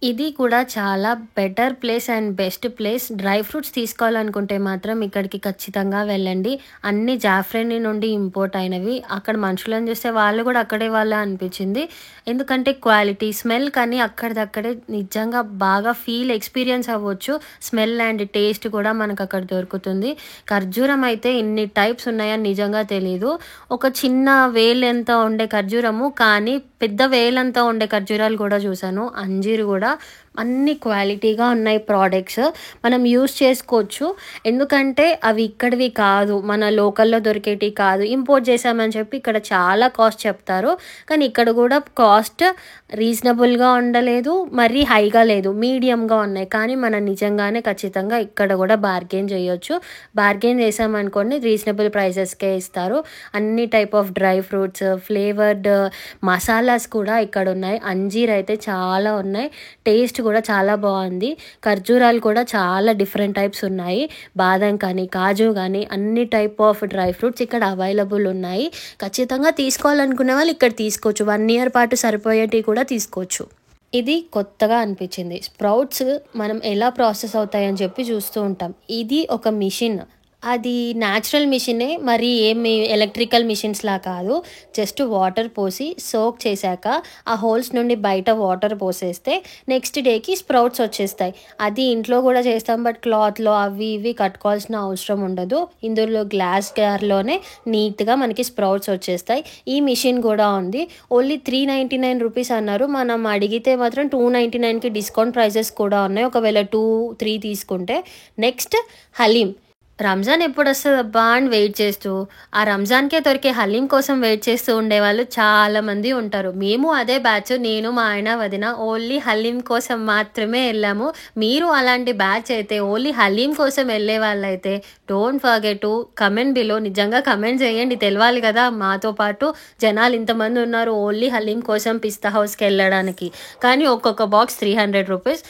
ఇది కూడా చాలా better place and best place. Dry fruits తీసుకోవాలనుకుంటే మాత్రం ఇక్కడికి ఖచ్చితంగా వెళ్ళండి. అన్ని జాఫ్రనీ నుండి ఇంపోర్ట్ అయినవి. అక్కడ మనుషులను చూస్తే వాళ్ళు కూడా అక్కడే వాళ్ళే అనిపించింది. ఎందుకంటే క్వాలిటీ, స్మెల్ కానీ అక్కడిదక్కడే నిజంగా బాగా ఎక్స్పీరియన్స్ అవ్వచ్చు. స్మెల్ అండ్ టేస్ట్ కూడా మనకు అక్కడ దొరుకుతుంది. ఖర్జూరం అయితే ఇన్ని టైప్స్ ఉన్నాయని నిజంగా తెలీదు. ఒక చిన్న వేలంత ఉండే ఖర్జూరము, కానీ పెద్ద వేలంతా ఉండే ఖర్జూరాలు కూడా చూసాను. అంజీరు కూడా అన్ని క్వాలిటీగా ఉన్నాయి ప్రోడక్ట్స్, మనం యూస్ చేసుకోవచ్చు. ఎందుకంటే అవి ఇక్కడివి కాదు, మన లోకల్లో దొరికేటివి కాదు, ఇంపోర్ట్ చేసామని చెప్పి ఇక్కడ చాలా కాస్ట్ చెప్తారు. కానీ ఇక్కడ కూడా కాస్ట్ రీజనబుల్గా ఉండలేదు, మరీ హైగా లేదు, మీడియంగా ఉన్నాయి. కానీ మనం నిజంగానే ఖచ్చితంగా ఇక్కడ కూడా బార్గెన్ చేయొచ్చు. బార్గెన్ చేసామనుకోండి రీజనబుల్ ప్రైసెస్కే ఇస్తారు. అన్ని type of dry fruits, flavoured masalas కూడా ఇక్కడ ఉన్నాయి. అంజీర్ అయితే చాలా ఉన్నాయి, టేస్ట్ కూడా చాలా బాగుంది. ఖర్జూరాలు కూడా చాలా డిఫరెంట్ టైప్స్ ఉన్నాయి, బాదం కానీ కాజు కానీ అన్ని టైప్ ఆఫ్ డ్రై ఫ్రూట్స్ ఇక్కడ అవైలబుల్ ఉన్నాయి. ఖచ్చితంగా తీసుకోవాలనుకునే వాళ్ళు ఇక్కడ తీసుకోవచ్చు. 1 year పాటు సరిపోయేటివి కూడా తీసుకోవచ్చు. ఇది కొత్తగా అనిపించింది. స్ప్రౌట్స్ మనం ఎలా ప్రాసెస్ అవుతాయని చెప్పి చూస్తూ ఉంటాం. ఇది ఒక మిషన్, అది న్యాచురల్ మిషనే, మరి ఏమి ఎలక్ట్రికల్ మిషన్స్లా కాదు. జస్ట్ వాటర్ పోసి సోక్ చేశాక ఆ హోల్స్ నుండి బయట వాటర్ పోసేస్తే నెక్స్ట్ డేకి స్ప్రౌట్స్ వచ్చేస్తాయి. అది ఇంట్లో కూడా చేస్తాం, బట్ క్లాత్లో అవి ఇవి కట్టుకోవాల్సిన అవసరం ఉండదు. ఇందులో గ్లాస్ జార్లోనే నీట్గా మనకి స్ప్రౌట్స్ వచ్చేస్తాయి. ఈ మిషన్ కూడా ఉంది. ఓన్లీ 399 రూపీస్ అన్నారు. మనం అడిగితే మాత్రం 299కి డిస్కౌంట్ ప్రైజెస్ కూడా ఉన్నాయి, ఒకవేళ 2-3 తీసుకుంటే. నెక్స్ట్ హలీం. రంజాన్ ఎప్పుడు వస్తుంది అబ్బా అని వెయిట్ చేస్తూ, ఆ రంజాన్కే దొరికే హలీం కోసం వెయిట్ చేస్తూ ఉండేవాళ్ళు చాలామంది ఉంటారు. మేము అదే బ్యాచ్, నేను మా ఆయన వదిన ఓన్లీ హలీం కోసం మాత్రమే వెళ్ళాము. మీరు అలాంటి బ్యాచ్ అయితే, ఓన్లీ హలీం కోసం వెళ్ళే వాళ్ళైతే don't forget to comment below. నిజంగా కమెంట్ చేయండి, తెలవాలి కదా మాతో పాటు జనాలు ఇంతమంది ఉన్నారు ఓన్లీ హలీం కోసం పిస్తా హౌస్కి వెళ్ళడానికి. కానీ ఒక్కొక్క బాక్స్ 300 రూపీస్.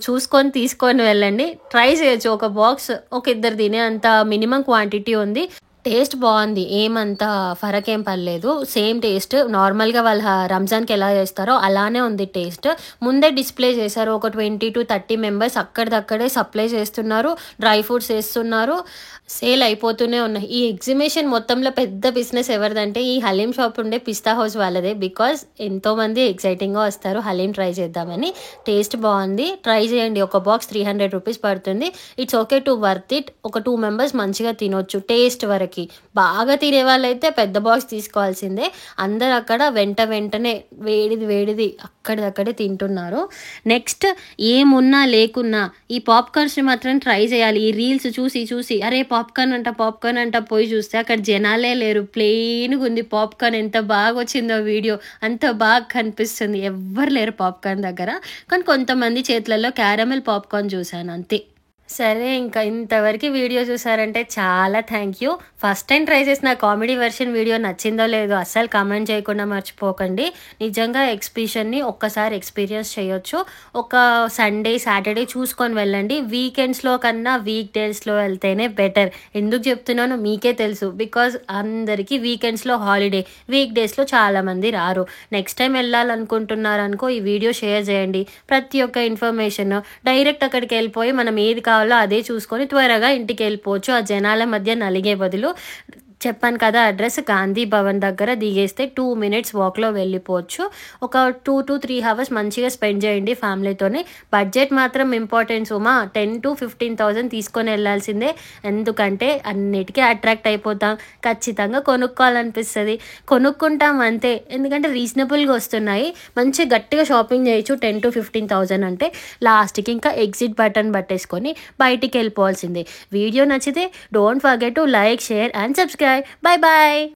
చూసుకొని తీసుకొని వెళ్ళండి, ట్రై చేయొచ్చు. ఒక బాక్స్ ఒక ఇద్దరు తినే అంత మినిమం క్వాంటిటీ ఉంది. టేస్ట్ బాగుంది, ఏమంత ఫరక్ ఏం పర్లేదు. సేమ్ టేస్ట్ నార్మల్గా వాళ్ళు రంజాన్కి ఎలా చేస్తారో అలానే ఉంది టేస్ట్. ముందే డిస్ప్లే చేశారు, ఒక 20 to 30 మెంబర్స్ అక్కడిదక్కడే సప్లై చేస్తున్నారు, డ్రై ఫ్రూట్స్ వేస్తున్నారు, సేల్ అయిపోతూనే ఉన్నాయి. ఈ ఎగ్జిబిషన్ మొత్తంలో పెద్ద బిజినెస్ ఎవరిదంటే ఈ హలీం షాప్ ఉండే పిస్తా హౌస్ వాళ్ళదే. బికాజ్ ఎంతోమంది ఎక్సైటింగ్గా వస్తారు హలీం ట్రై చేద్దామని. టేస్ట్ బాగుంది, ట్రై చేయండి. ఒక బాక్స్ 300 రూపీస్ పడుతుంది. It's okay to worth it. ఒక 2 మెంబర్స్ మంచిగా తినొచ్చు టేస్ట్ వరకు. బాగా తినే వాళ్ళైతే పెద్ద బాక్స్ తీసుకోవాల్సిందే. అందరు అక్కడ వెంటనే వేడిది అక్కడిదక్కడే తింటున్నారు. నెక్స్ట్ ఏమున్నా లేకున్నా ఈ పాప్కార్న్స్ని మాత్రం ట్రై చేయాలి. ఈ రీల్స్ చూసి అరే పాప్కార్న్ అంట పోయి చూస్తే అక్కడ జనాలే లేరు, ప్లెయిన్గా ఉంది పాప్కార్న్. ఎంత బాగా వచ్చిందో వీడియో, అంత బాగా కనిపిస్తుంది. ఎవ్వరు లేరు పాప్కార్న్ దగ్గర. కానీ కొంతమంది చేతులలో క్యారమెల్ పాప్కార్న్ చూశాను అంతే. సరే, ఇంకా ఇంతవరకు వీడియో చూసారంటే చాలా thank you. First time try చేసిన కామెడీ వెర్షన్ వీడియో నచ్చిందో లేదో అస్సలు కామెంట్ చేయకుండా మర్చిపోకండి. నిజంగా ఎగ్జిబిషన్ని ఒక్కసారి ఎక్స్పీరియన్స్ చేయొచ్చు. ఒక సండే సాటర్డే చూసుకొని వెళ్ళండి. వీకెండ్స్లో కన్నా వీక్ డేస్లో వెళ్తేనే బెటర్. ఎందుకు చెప్తున్నానో మీకే తెలుసు, బికాజ్ అందరికీ వీకెండ్స్లో హాలిడే, వీక్ డేస్లో చాలామంది రారు. నెక్స్ట్ టైం వెళ్ళాలనుకుంటున్నారనుకో ఈ వీడియో షేర్ చేయండి. ప్రతి ఒక్క ఇన్ఫర్మేషన్ డైరెక్ట్ అక్కడికి వెళ్ళిపోయి మనం ఏది కావాలో అదే చూసుకొని త్వరగా ఇంటికి వెళ్ళిపోవచ్చు. ఆ జనాల మధ్య నలిగే బదులు. చెప్పాను కదా అడ్రస్, గాంధీ భవన్ దగ్గర దిగేస్తే 2 minutes వాక్లో వెళ్ళిపోవచ్చు. ఒక 2 to 3 hours మంచిగా స్పెండ్ చేయండి ఫ్యామిలీతోనే. బడ్జెట్ మాత్రం ఇంపార్టెంట్ సుమా. 10,000 to 15,000 తీసుకొని వెళ్ళాల్సిందే. ఎందుకంటే అన్నిటికీ అట్రాక్ట్ అయిపోతాం, ఖచ్చితంగా కొనుక్కోవాలనిపిస్తుంది, కొనుక్కుంటాం అంతే. ఎందుకంటే రీజనబుల్గా వస్తున్నాయి, మంచి గట్టిగా షాపింగ్ చేయొచ్చు. 10,000 to 15,000 అంటే లాస్ట్కి ఇంకా ఎగ్జిట్ బటన్ పట్టేసుకొని బయటికి వెళ్ళిపోవాల్సిందే. వీడియో నచ్చితే don't forget to like, share and subscribe. Bye bye.